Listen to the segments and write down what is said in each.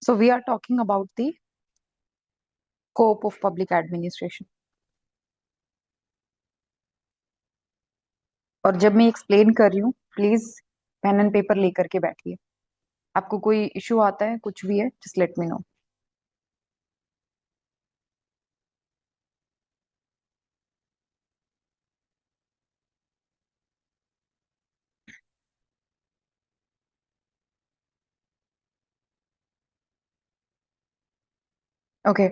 So we are talking about the scope of public administration. और जब मैं explain कर रही हूँ प्लीज पेन एंड पेपर लेकर के बैठिए। आपको कोई इशू आता है, कुछ भी है, just let me know. Okay,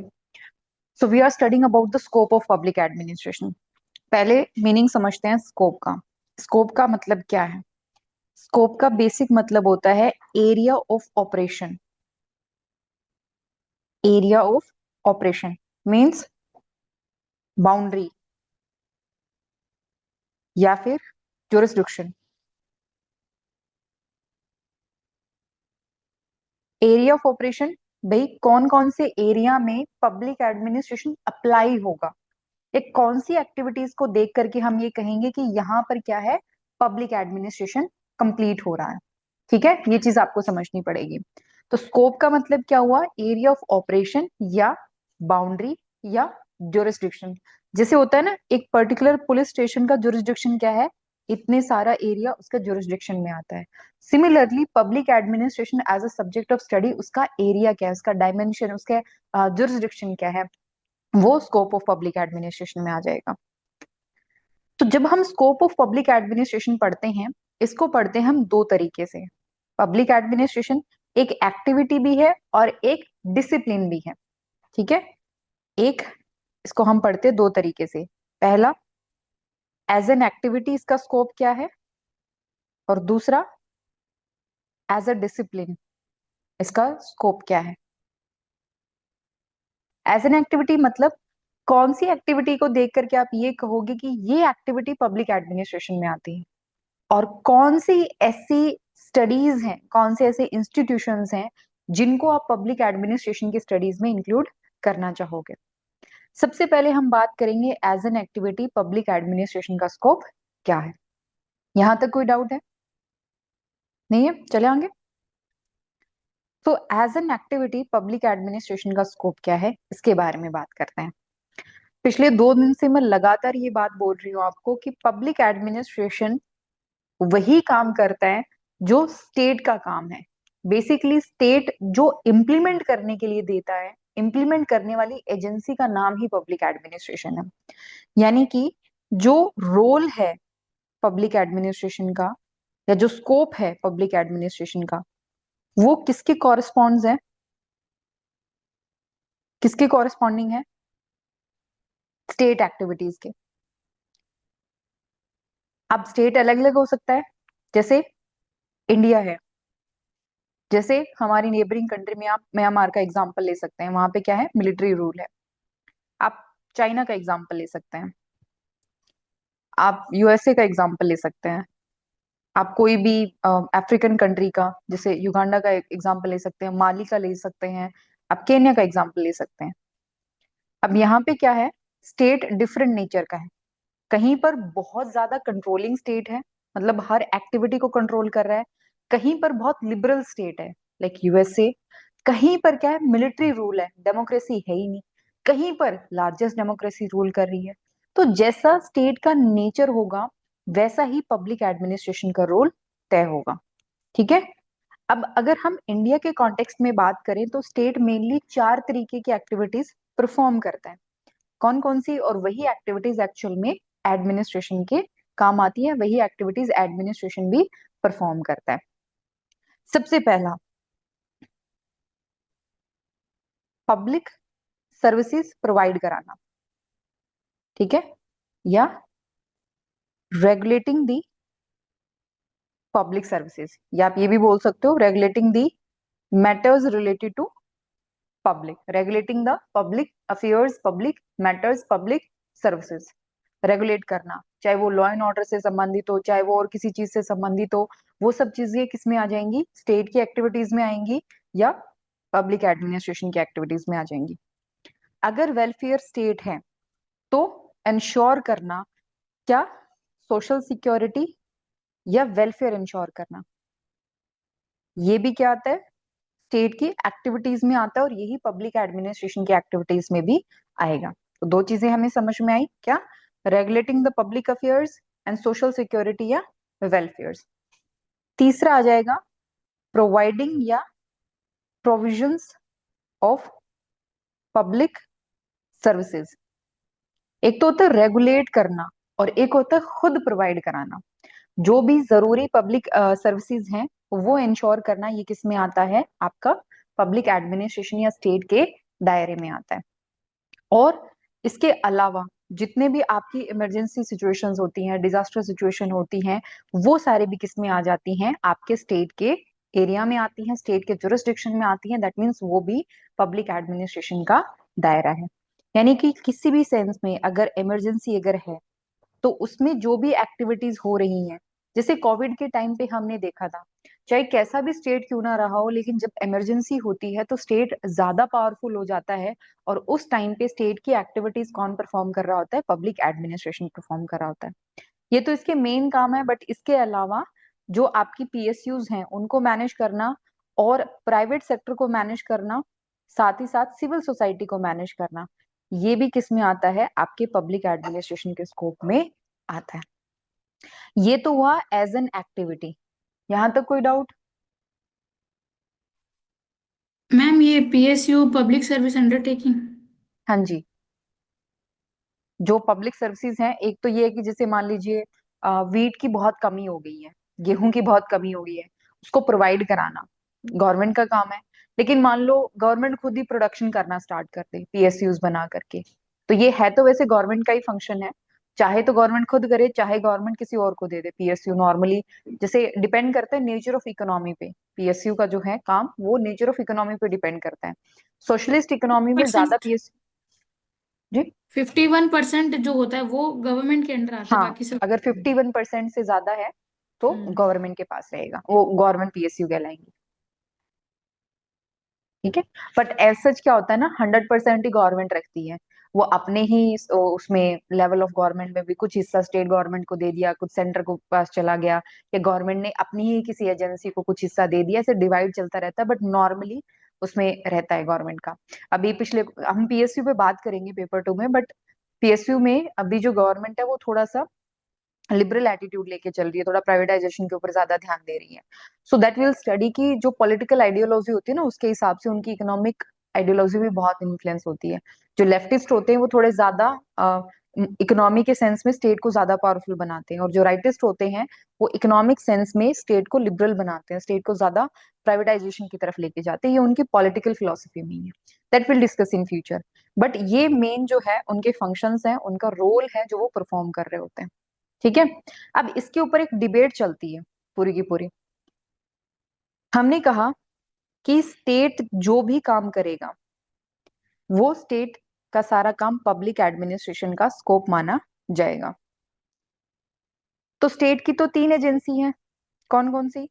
so we are studying about the scope of public administration. पहले मीनिंग समझते हैं स्कोप का। स्कोप का मतलब क्या है? स्कोप का बेसिक मतलब होता है area of operation. Area of operation means boundary या फिर जुरिस्डिक्शन। एरिया ऑफ ऑपरेशन, भाई कौन कौन से एरिया में पब्लिक एडमिनिस्ट्रेशन अप्लाई होगा, एक कौन सी एक्टिविटीज को देख करके हम ये कहेंगे कि यहाँ पर क्या है, पब्लिक एडमिनिस्ट्रेशन कंप्लीट हो रहा है। ठीक है, ये चीज आपको समझनी पड़ेगी। तो स्कोप का मतलब क्या हुआ? एरिया ऑफ ऑपरेशन या बाउंड्री या ज्यूरिसडिक्शन। जैसे होता है ना, एक पर्टिकुलर पुलिस स्टेशन का ज्यूरिसडिक्शन क्या है, इतने सारा एरिया उसका ज्यूरिसडिक्शन में आता है। Similarly public administration as a subject of study, उसका एरिया क्या है, उसका डायमेंशन, उसका ज्यूरिसडिक्शन क्या है, वो स्कोप ऑफ पब्लिक एडमिनिस्ट्रेशन में आ जाएगा। तो जब हम स्कोप ऑफ पब्लिक एडमिनिस्ट्रेशन पढ़ते हैं, इसको पढ़ते हैं हम दो तरीके से। पब्लिक एडमिनिस्ट्रेशन एक एक्टिविटी भी है और एक डिसिप्लिन भी है। ठीक है, एक इसको हम पढ़ते हैं दो तरीके से। पहला, एज एन एक्टिविटी इसका स्कोप क्या है, और दूसरा एज अ डिसिप्लिन इसका स्कोप क्या है। एज एन एक्टिविटी मतलब कौन सी एक्टिविटी को देख करके आप ये कहोगे कि ये एक्टिविटी पब्लिक एडमिनिस्ट्रेशन में आती है, और कौन सी ऐसी स्टडीज हैं, कौन से ऐसे इंस्टीट्यूशंस हैं जिनको आप पब्लिक एडमिनिस्ट्रेशन की स्टडीज में इंक्लूड करना चाहोगे। सबसे पहले हम बात करेंगे as an activity public administration का स्कोप क्या है। यहां तक कोई डाउट है? नहीं है, चले आगे। तो as an activity public administration का स्कोप क्या है, इसके बारे में बात करते हैं। पिछले 2 दिन से मैं लगातार ये बात बोल रही हूँ आपको कि पब्लिक एडमिनिस्ट्रेशन वही काम करता है जो स्टेट का काम है। बेसिकली स्टेट जो इम्प्लीमेंट करने के लिए देता है, इम्प्लीमेंट करने वाली एजेंसी का नाम ही पब्लिक एडमिनिस्ट्रेशन है। यानी कि जो रोल है पब्लिक एडमिनिस्ट्रेशन का, या जो स्कोप है पब्लिक एडमिनिस्ट्रेशन का, वो किसके कॉरेस्पॉन्ड्स है, किसके कॉरेस्पॉन्डिंग है? स्टेट एक्टिविटीज के। अब स्टेट अलग अलग हो सकता है, जैसे इंडिया है, जैसे हमारी नेबरिंग कंट्री में आप म्यांमार का एग्जांपल ले सकते हैं, वहां पे क्या है, मिलिट्री रूल है। आप चाइना का एग्जांपल ले सकते हैं, आप यूएसए का एग्जांपल ले सकते हैं, आप कोई भी अफ्रीकन कंट्री का, जैसे युगांडा का एग्जांपल ले सकते हैं, माली का ले सकते हैं, आप केन्या का एग्जांपल ले सकते हैं। अब यहाँ पे क्या है, स्टेट डिफरेंट नेचर का है। कहीं पर बहुत ज्यादा कंट्रोलिंग स्टेट है, मतलब हर एक्टिविटी को कंट्रोल कर रहा है। कहीं पर बहुत लिबरल स्टेट है, लाइक यूएसए। कहीं पर क्या है, मिलिट्री रूल है, डेमोक्रेसी है ही नहीं। कहीं पर लार्जेस्ट डेमोक्रेसी रूल कर रही है। तो जैसा स्टेट का नेचर होगा, वैसा ही पब्लिक एडमिनिस्ट्रेशन का रोल तय होगा। ठीक है। अब अगर हम इंडिया के कॉन्टेक्स्ट में बात करें, तो स्टेट मेनली 4 तरीके की एक्टिविटीज परफॉर्म करता है। कौन कौन सी? और वही एक्टिविटीज एक्चुअल में एडमिनिस्ट्रेशन के काम आती है, वही एक्टिविटीज एडमिनिस्ट्रेशन भी परफॉर्म करता है। सबसे पहला, पब्लिक सर्विसेज प्रोवाइड कराना। ठीक है, या रेगुलेटिंग दी पब्लिक सर्विसेज, या आप ये भी बोल सकते हो regulating the matters related to public, regulating the public affairs, public matters, public services. Regulate करना, चाहे वो लॉ एंड ऑर्डर से संबंधित हो, चाहे वो और किसी चीज से संबंधित हो, वो सब चीजें किस में आ जाएंगी, स्टेट की एक्टिविटीज में आएंगी, या पब्लिक एडमिनिस्ट्रेशन की एक्टिविटीज में आ जाएंगी। अगर वेलफेयर स्टेट है, तो इंश्योर करना, क्या, सोशल सिक्योरिटी या वेलफेयर इंश्योर करना, ये भी क्या आता है, स्टेट की एक्टिविटीज में आता है और यही पब्लिक एडमिनिस्ट्रेशन की एक्टिविटीज में भी आएगा। तो दो चीजें हमें समझ में आई क्या, regulating the public affairs and social security या वेलफेयर। तीसरा आ जाएगा प्रोवाइडिंग या प्रोविजंस ऑफ पब्लिक सर्विसेज। एक तो होता है रेगुलेट करना और एक होता है खुद प्रोवाइड कराना। जो भी जरूरी पब्लिक सर्विसेज हैं वो इंश्योर करना, ये किस में आता है, आपका पब्लिक एडमिनिस्ट्रेशन या स्टेट के दायरे में आता है। और इसके अलावा जितने भी आपकी इमरजेंसी सिचुएशंस होती हैं, डिजास्टर सिचुएशन होती हैं, वो सारे भी किस में आ जाती हैं, आपके स्टेट के एरिया में आती हैं, स्टेट के जुरिस्डिक्शन में आती हैं। दैट मीन्स वो भी पब्लिक एडमिनिस्ट्रेशन का दायरा है। यानी कि किसी भी सेंस में अगर इमरजेंसी अगर है तो उसमें जो भी एक्टिविटीज हो रही हैं, जैसे कोविड के टाइम पे हमने देखा था, चाहे कैसा भी स्टेट क्यों ना रहा हो, लेकिन जब इमरजेंसी होती है तो स्टेट ज्यादा पावरफुल हो जाता है। और उस टाइम पे स्टेट की एक्टिविटीज कौन परफॉर्म कर रहा होता है, पब्लिक एडमिनिस्ट्रेशन परफॉर्म कर रहा होता है। ये तो इसके मेन काम है। बट इसके अलावा जो आपकी पीएसयूज हैं उनको मैनेज करना और प्राइवेट सेक्टर को मैनेज करना, साथ ही साथ सिविल सोसाइटी को मैनेज करना, ये भी किस में आता है, आपके पब्लिक एडमिनिस्ट्रेशन के स्कोप में आता है। ये तो हुआ एज एन एक्टिविटी। यहां तक कोई डाउट? मैम ये पीएसयू पब्लिक सर्विस अंडरटेकिंग। हाँ जी। जो पब्लिक सर्विसेज हैं, एक तो ये है कि जैसे मान लीजिए वीट की बहुत कमी हो गई है, गेहूं की बहुत कमी हो गई है, उसको प्रोवाइड कराना गवर्नमेंट का काम है। लेकिन मान लो गवर्नमेंट खुद ही प्रोडक्शन करना स्टार्ट कर दे पीएसयूज बना करके, तो ये है तो वैसे गवर्नमेंट का ही फंक्शन है। चाहे तो गवर्नमेंट खुद करे, चाहे गवर्नमेंट किसी और को दे दे पीएसयू। नॉर्मली जैसे डिपेंड करता है नेचर ऑफ इकोनॉमी पे, पीएसयू का जो है काम वो नेचर ऑफ इकोनॉमी पे डिपेंड करता है। सोशलिस्ट इकोनॉमी में ज्यादा परसेंट पीएसयू। जी। 51% जो होता है वो गवर्नमेंट के अंडर आता है, हाँ, बाकी सब। अगर 51% से ज्यादा है तो हम्म। गवर्नमेंट के पास रहेगा, वो गवर्नमेंट पीएसयू कहलाएंगे। ठीक है। बट एज सच क्या होता है ना, 100% ही गवर्नमेंट रखती है। वो अपने ही उसमें लेवल ऑफ गवर्नमेंट में भी कुछ हिस्सा स्टेट गवर्नमेंट को दे दिया, कुछ सेंटर को पास चला गया, या गवर्नमेंट ने अपनी ही किसी एजेंसी को कुछ हिस्सा दे दिया, ऐसे डिवाइड चलता रहता है। बट नॉर्मली उसमें रहता है गवर्नमेंट का। अभी पिछले हम पीएसयू पे बात करेंगे पेपर 2 में। बट पीएसयू में अभी जो गवर्नमेंट है वो थोड़ा सा लिबरल एटीट्यूड लेके चल रही है, थोड़ा प्राइवेटाइजेशन के ऊपर ज्यादा ध्यान दे रही है। सो दैट विल स्टडी की जो पॉलिटिकल आइडियोलॉजी होती है ना, उसके हिसाब से उनकी इकोनॉमिक आइडियोलॉजी भी बहुत इन्फ्लुएंस होती है। जो लेफ्टिस्ट होते हैं वो थोड़े ज्यादा इकोनॉमी के सेंस में स्टेट को ज्यादा पावरफुल बनाते हैं, और जो राइटिस्ट होते हैं वो इकोनॉमिक सेंस में स्टेट को लिबरल बनाते हैं, स्टेट को ज्यादा प्राइवेटाइजेशन की तरफ लेके जाते हैं। ये उनकी पॉलिटिकल फिलोसफी में ही है। That will discuss in future. But ये मेन जो है उनके फंक्शंस हैं, उनका रोल है जो वो परफॉर्म कर रहे होते हैं। ठीक है। अब इसके ऊपर एक डिबेट चलती है पूरी की पूरी। हमने कहा कि स्टेट जो भी काम करेगा वो स्टेट का सारा काम पब्लिक एडमिनिस्ट्रेशन का स्कोप माना जाएगा। तो स्टेट की तो 3 एजेंसी हैं। कौन कौन सी?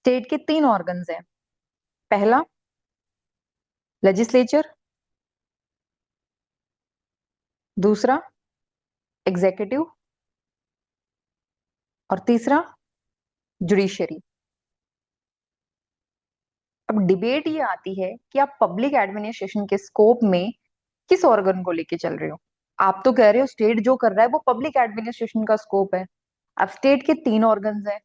स्टेट के 3 ऑर्गन्स हैं। पहला लेजिस्लेचर, दूसरा एग्जीक्यूटिव, और तीसरा जुडिशरी। अब डिबेट ये आती है कि आप पब्लिक एडमिनिस्ट्रेशन के स्कोप में किस ऑर्गन को लेके चल रहे हो। आप तो कह रहे हो स्टेट जो कर रहा है वो पब्लिक एडमिनिस्ट्रेशन का स्कोप है। अब स्टेट के 3 ऑर्गन्स हैं,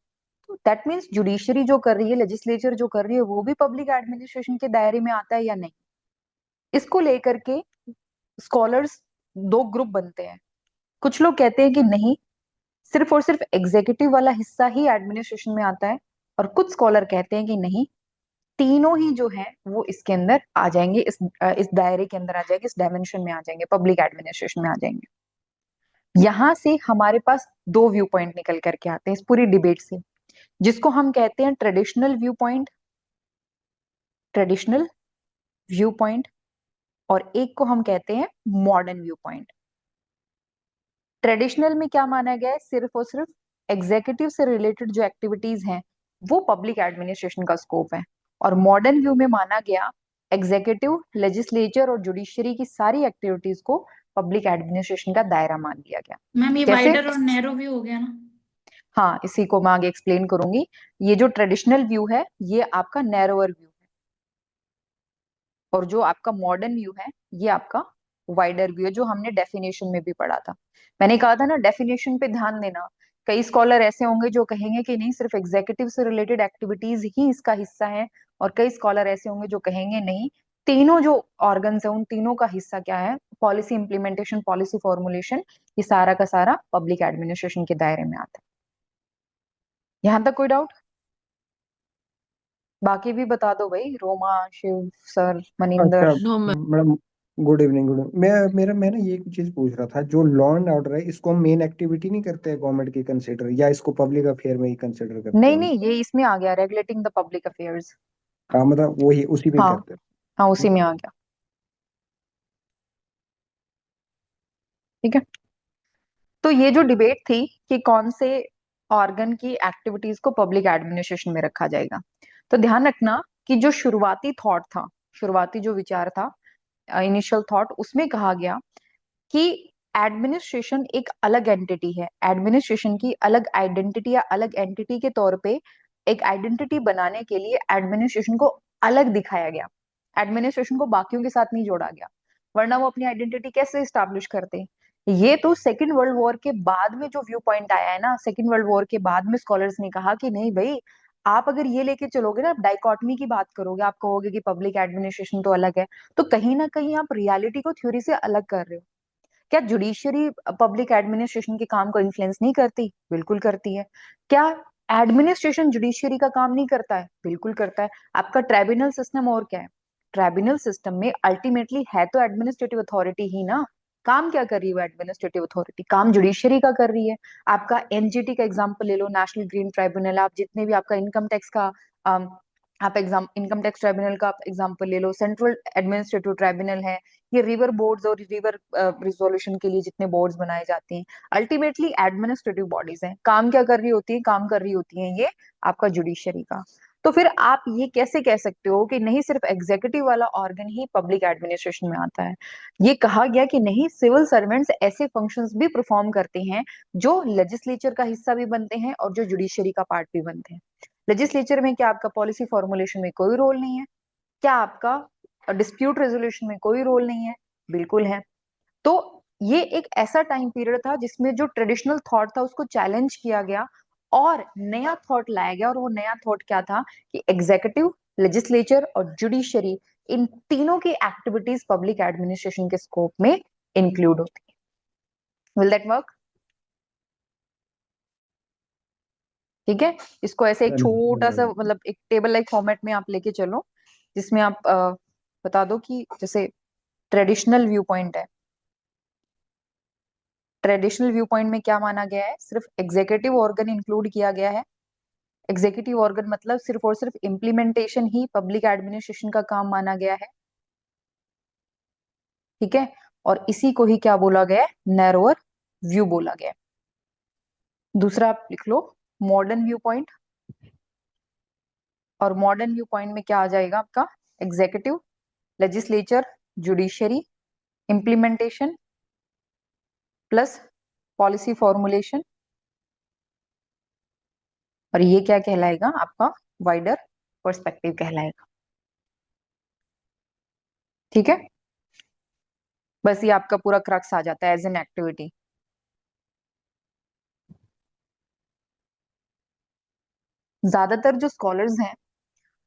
तो दैट मीन्स जुडिशरी जो कर रही है, लेजिस्लेचर जो कर रही है, वो भी पब्लिक एडमिनिस्ट्रेशन के दायरे में आता है या नहीं। इसको लेकर के स्कॉलर्स दो ग्रुप बनते हैं। कुछ लोग कहते हैं कि नहीं, सिर्फ और सिर्फ एग्जीक्यूटिव वाला हिस्सा ही एडमिनिस्ट्रेशन में आता है। और कुछ स्कॉलर कहते हैं कि नहीं, तीनों ही जो है वो इसके अंदर आ जाएंगे, इस दायरे के अंदर आ जाएंगे, इस डायमेंशन में आ जाएंगे, पब्लिक एडमिनिस्ट्रेशन में आ जाएंगे। यहां से हमारे पास दो व्यू पॉइंट निकल करके आते हैं इस पूरी डिबेट से, जिसको हम कहते हैं traditional view point, traditional view point, और एक को हम कहते हैं मॉडर्न व्यू पॉइंट। ट्रेडिशनल में क्या माना गया है, सिर्फ और सिर्फ एग्जीक्यूटिव से रिलेटेड जो एक्टिविटीज हैं वो पब्लिक एडमिनिस्ट्रेशन का स्कोप है। और मॉडर्न व्यू में माना गया एग्जीक्यूटिव, लेजिस्लेचर और जुडिशरी की सारी एक्टिविटीज को पब्लिक एडमिनिस्ट्रेशन का दायरा मान लिया गया। मैम ये जैसे वाइडर और नैरो भी हो गया ना। हाँ, इसी को मैं आगे एक्सप्लेन करूंगी। ये जो ट्रेडिशनल व्यू है ये आपका नैरोअर व्यू है, और जो आपका मॉडर्न व्यू है ये आपका वाइडर व्यू है, जो हमने डेफिनेशन में भी पढ़ा था। मैंने कहा था ना, डेफिनेशन पे ध्यान देना। कई स्कॉलर ऐसे होंगे जो कहेंगे कि नहीं, सिर्फ एग्जीक्यूटिव से रिलेटेड एक्टिविटीज ही इसका हिस्सा है, और कई स्कॉलर ऐसे होंगे जो कहेंगे नहीं, तीनों जो ऑर्गन्स है उन तीनों का हिस्सा क्या है, पॉलिसी इंप्लीमेंटेशन, पॉलिसी फॉर्मुलेशन, ये सारा का सारा पब्लिक एडमिनिस्ट्रेशन के दायरे में आता है। यहाँ तक कोई डाउट? बाकी भी बता दो भाई, रोमा, शिव सर, अच्छा Maninder. No ma'am. Madam, good evening. Good evening. मैं ना ये एक चीज पूछ रहा था, जो लॉ एंड ऑर्डर है इसको हम मेन एक्टिविटी नहीं करते हैं गवर्नमेंट की कंसिडर, या इसको पब्लिक अफेयर में ही कंसिडर करते नहीं हैं हम? नहीं, ये इसमें आ गया, रेगुलेटिंग द पब्लिक अफेयर्स। हाँ, मतलब वही उसी में ही हाँ करते हाँ, हैं। उसी में आ गया। ठीक है। तो ये जो डिबेट थी कि कौन से ऑर्गन की एक्टिविटीज को पब्लिक एडमिनिस्ट्रेशन में रखा जाएगा, तो ध्यान रखना कि जो शुरुआती थॉट था, शुरुआती जो विचार था, इनिशियल थॉट, उसमें कहा गया कि एडमिनिस्ट्रेशन एक अलग एंटिटी है, एडमिनिस्ट्रेशन की अलग आइडेंटिटी या अलग एंटिटी के तौर पे एक आइडेंटिटी बनाने के लिए एडमिनिस्ट्रेशन को अलग दिखाया गया। एडमिनिस्ट्रेशन को बाकियों के साथ नहीं जोड़ा गया, वरना वो अपनी आइडेंटिटी कैसे स्टैब्लिश करते। ये तो सेकेंड वर्ल्ड वॉर के बाद में जो व्यू पॉइंट आया है ना, सेकेंड वर्ल्ड वॉर के बाद में स्कॉलर्स ने कहा कि नहीं भाई, आप अगर ये लेके चलोगे ना, डाइकॉटमी की बात करोगे, आप कहोगे कि पब्लिक एडमिनिस्ट्रेशन तो अलग है, तो कहीं ना कहीं आप रियलिटी को थ्योरी से अलग कर रहे हो। क्या जुडिशियरी पब्लिक एडमिनिस्ट्रेशन के काम को इन्फ्लुएंस नहीं करती? बिल्कुल करती है। क्या एडमिनिस्ट्रेशन जुडिशियरी का काम नहीं करता है? बिल्कुल करता है। आपका ट्राइब्यूनल सिस्टम और क्या है? ट्राइब्यूनल सिस्टम में अल्टीमेटली है तो एडमिनिस्ट्रेटिव अथॉरिटी ही ना। काम क्या कर रही है वो एडमिनिस्ट्रेटिव अथॉरिटी? काम जुडिशियरी का कर रही है। आपका एनजीटी का एग्जांपल ले लो, नेशनल ग्रीन ट्राइब्यूनल, आप जितने भी आपका इनकम टैक्स का अम, आप एग्जाम इनकम टैक्स ट्राइब्यूनल का आप एग्जांपल ले लो, सेंट्रल एडमिनिस्ट्रेटिव ट्राइब्यूनल है। ये रिवर बोर्ड्स और रिवर रिजोल्यूशन के लिए जितने बोर्ड्स बनाए जाते हैं, अल्टीमेटली एडमिनिस्ट्रेटिव बॉडीज हैं। काम क्या कर रही होती है? काम कर रही होती है ये आपका जुडिशरी का। तो फिर आप ये कैसे कह सकते हो कि नहीं, सिर्फ एग्जीक्यूटिव वाला ऑर्गन ही पब्लिक एडमिनिस्ट्रेशन में आता है? ये कहा गया कि नहीं, सिविल सर्वेंट्स ऐसे फंक्शंस भी परफॉर्म करते हैं जो लेजिस्लेचर का हिस्सा भी बनते हैं और जो जुडिशरी का पार्ट भी बनते हैं। लेजिस्लेचर में क्या आपका पॉलिसी फॉर्मुलेशन में कोई रोल नहीं है? क्या आपका डिस्प्यूट रेजोल्यूशन में कोई रोल नहीं है? बिल्कुल है। तो ये एक ऐसा टाइम पीरियड था जिसमें जो ट्रेडिशनल थॉट था उसको चैलेंज किया गया और नया थॉट लाया गया, और वो नया थॉट क्या था कि एग्जीक्यूटिव, लेजिस्लेचर और जुडिशरी, इन तीनों की एक्टिविटीज पब्लिक एडमिनिस्ट्रेशन के स्कोप में इंक्लूड होती है। Will that work? ठीक है। इसको ऐसे एक छोटा सा, मैडम, मतलब एक टेबल लाइक फॉर्मेट में आप लेके चलो, जिसमें आप बता दो कि जैसे ट्रेडिशनल व्यू पॉइंट है, ट्रेडिशनल व्यू पॉइंट में क्या माना गया है? सिर्फ एग्जीक्यूटिव ऑर्गन इंक्लूड किया गया है। एग्जीक्यूटिव ऑर्गन मतलब सिर्फ और सिर्फ इम्प्लीमेंटेशन ही पब्लिक एडमिनिस्ट्रेशन का काम माना गया है। ठीक है। और इसी को ही क्या बोला गया है? नैरोअर व्यू बोला गया है। दूसरा आप लिख लो, मॉडर्न व्यू पॉइंट। और मॉडर्न व्यू पॉइंट में क्या आ जाएगा आपका? Executive, legislature, judiciary, implementation plus policy formulation, और ये क्या कहलाएगा? आपका वाइडर पर्सपेक्टिव कहलाएगा। ठीक है। बस ये आपका पूरा क्रक्स आ जाता है एज एन एक्टिविटी। ज्यादातर जो स्कॉलर्स हैं,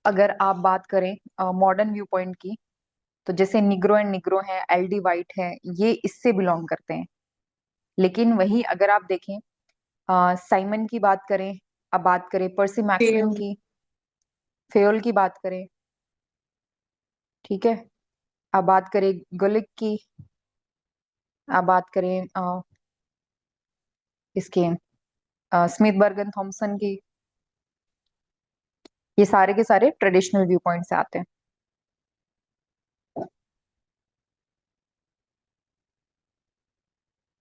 अगर आप बात करें मॉडर्न व्यू पॉइंट की, तो जैसे निग्रो एंड निग्रो है, एलडी वाइट है, ये इससे बिलोंग करते हैं। लेकिन वही अगर आप देखें, साइमन की बात करें, अब बात करें पर्सी मैक्सवेल फेल। की, फेयोल की बात करें, ठीक है, अब बात करें गुलिक की, अब बात करें इसके स्मिथ बर्गन थॉमसन की, ये सारे के सारे ट्रेडिशनल व्यू पॉइंट से आते हैं।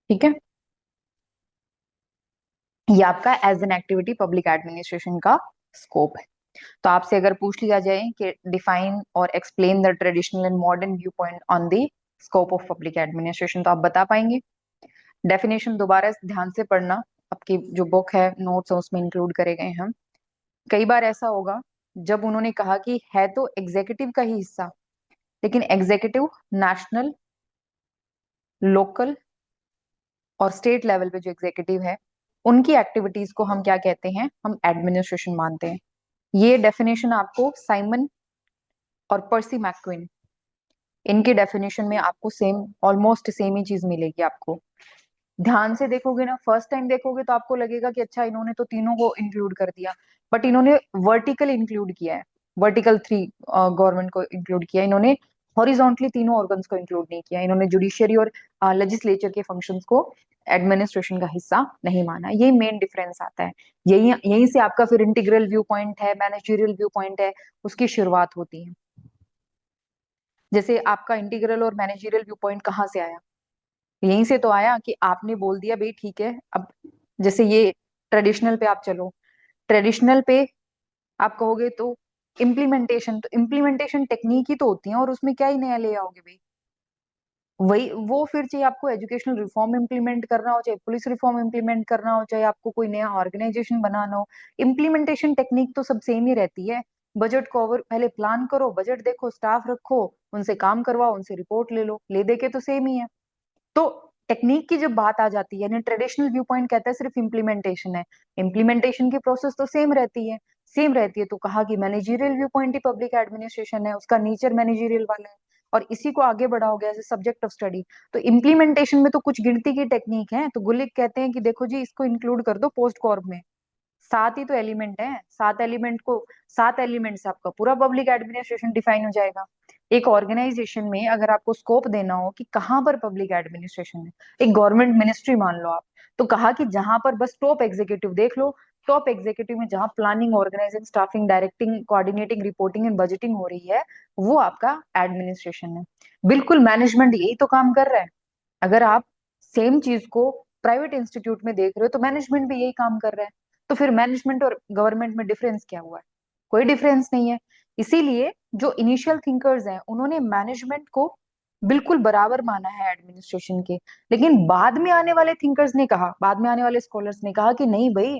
ठीक है। ये आपका as an activity public administration का स्कोप है। तो आपसे अगर पूछ लिया जाए कि डिफाइन और explain the traditional and modern view point on the scope of public administration, तो आप बता पाएंगे? डेफिनेशन दोबारा ध्यान से पढ़ना, आपकी जो बुक है, नोट्स है, उसमें इंक्लूड करे गए हैं। कई बार ऐसा होगा जब उन्होंने कहा कि है तो एग्जीक्यूटिव का ही हिस्सा, लेकिन एग्जीक्यूटिव नेशनल, लोकल और स्टेट लेवल पे जो एग्जीक्यूटिव है, उनकी एक्टिविटीज को हम क्या कहते हैं? हम एडमिनिस्ट्रेशन मानते हैं। ये डेफिनेशन आपको साइमन और पर्सी मैक्विन, इनकी डेफिनेशन में आपको सेम, ऑलमोस्ट सेम ही चीज मिलेगी आपको। ध्यान से देखोगे ना, फर्स्ट टाइम देखोगे तो आपको लगेगा कि अच्छा इन्होंने तो तीनों को इंक्लूड कर दिया, बट इन्होंने वर्टिकल इंक्लूड किया है, वर्टिकल 3 गवर्नमेंट को इंक्लूड किया, इन्होंने हॉरिजॉन्टली तीनों ऑर्गन्स को इंक्लूड नहीं किया, इन्होंने जुडिशियरी और लेजिस्लेचर के फंक्शंस को एडमिनिस्ट्रेशन का हिस्सा नहीं माना। ये मेन डिफरेंस आता है। यही यहीं से आपका फिर इंटीग्रल व्यू पॉइंट है, मैनेजरियल व्यू पॉइंट है, उसकी शुरुआत होती है। जैसे आपका इंटीग्रल और मैनेजरियल व्यू पॉइंट कहाँ से आया? यहीं से तो आया कि आपने बोल दिया भाई ठीक है, अब जैसे ये ट्रेडिशनल पे आप चलो, ट्रेडिशनल पे आप कहोगे तो इम्प्लीमेंटेशन टेक्निक ही तो होती है, और उसमें क्या ही नया ले आओगे भाई? वही वो फिर चाहे आपको एजुकेशनल रिफॉर्म इम्प्लीमेंट करना हो, चाहे पुलिस रिफॉर्म इम्प्लीमेंट करना हो, चाहे आपको कोई नया ऑर्गेनाइजेशन बनाना हो, इम्प्लीमेंटेशन टेक्निक तो सब सेम ही रहती है। बजट को पहले प्लान करो, बजट देखो, स्टाफ रखो, उनसे काम करवाओ, उनसे रिपोर्ट ले लो, ले दे के तो सेम ही है। तो टेक्निक की जब बात आ जाती है, यानी ट्रेडिशनल व्यू पॉइंट कहता है सिर्फ इम्प्लीमेंटेशन है, इम्प्लीमेंटेशन की प्रोसेस तो सेम रहती है, सेम रहती है। तो कहा कि मैनेजरियल व्यू पॉइंट ही पब्लिक एडमिनिस्ट्रेशन है, उसका नेचर मैनेजरियल वाला है, और इसी को आगे बढ़ाओगे as a subject of study. तो इम्प्लीमेंटेशन में तो कुछ गिनती की टेक्निक है, तो गुलिक कहते हैं कि देखो जी इसको इंक्लूड कर दो पोस्ट कॉर्प में। 7 ही तो एलिमेंट है, 7 एलिमेंट को, 7 एलिमेंट से आपका पूरा पब्लिक एडमिनिस्ट्रेशन डिफाइन हो जाएगा। एक ऑर्गेनाइजेशन में अगर आपको स्कोप देना हो कि कहाँ पर पब्लिक एडमिनिस्ट्रेशन है, एक गवर्नमेंट मिनिस्ट्री मान लो आप, तो कहा कि जहां पर बस टॉप एग्जीक्यूटिव देख लो, टॉप एग्जीक्यूटिव में जहां planning, organizing, staffing, directing, coordinating, reporting and budgeting हो रही है, वो आपका एडमिनिस्ट्रेशन है। बिल्कुल मैनेजमेंट यही तो काम कर रहा है। अगर आप सेम चीज को प्राइवेट इंस्टीट्यूट में देख रहे हो, तो मैनेजमेंट भी यही काम कर रहा है। तो फिर मैनेजमेंट और गवर्नमेंट में डिफरेंस क्या हुआ है? कोई डिफरेंस नहीं है। इसीलिए जो इनिशियल थिंकर्स हैं, उन्होंने मैनेजमेंट को बिल्कुल बराबर माना है एडमिनिस्ट्रेशन के। लेकिन बाद में आने वाले थिंकर्स ने कहा, बाद में आने वाले स्कॉलर्स ने कहा कि नहीं भाई,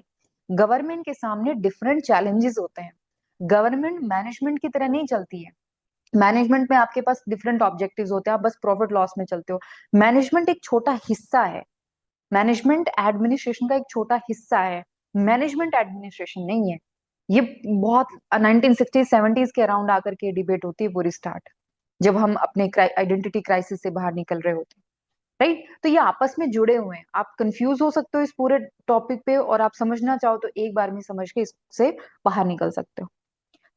गवर्नमेंट के सामने डिफरेंट चैलेंजेस होते हैं, गवर्नमेंट मैनेजमेंट की तरह नहीं चलती है। मैनेजमेंट में आपके पास डिफरेंट ऑब्जेक्टिव्स होते हैं, आप बस प्रॉफिट लॉस में चलते हो। मैनेजमेंट एक छोटा हिस्सा है, मैनेजमेंट एडमिनिस्ट्रेशन का एक छोटा हिस्सा है, मैनेजमेंट एडमिनिस्ट्रेशन नहीं है। ये बहुत 1960s 70s के अराउंड आकर के डिबेट होती है पूरी स्टार्ट, जब हम अपने आइडेंटिटी क्राइसिस से बाहर निकल रहे होते हैं। राइट? तो ये आपस में जुड़े हुए हैं। आप कंफ्यूज हो सकते हो इस पूरे टॉपिक पे, और आप समझना चाहो तो एक बार में समझ के इससे बाहर निकल सकते हो।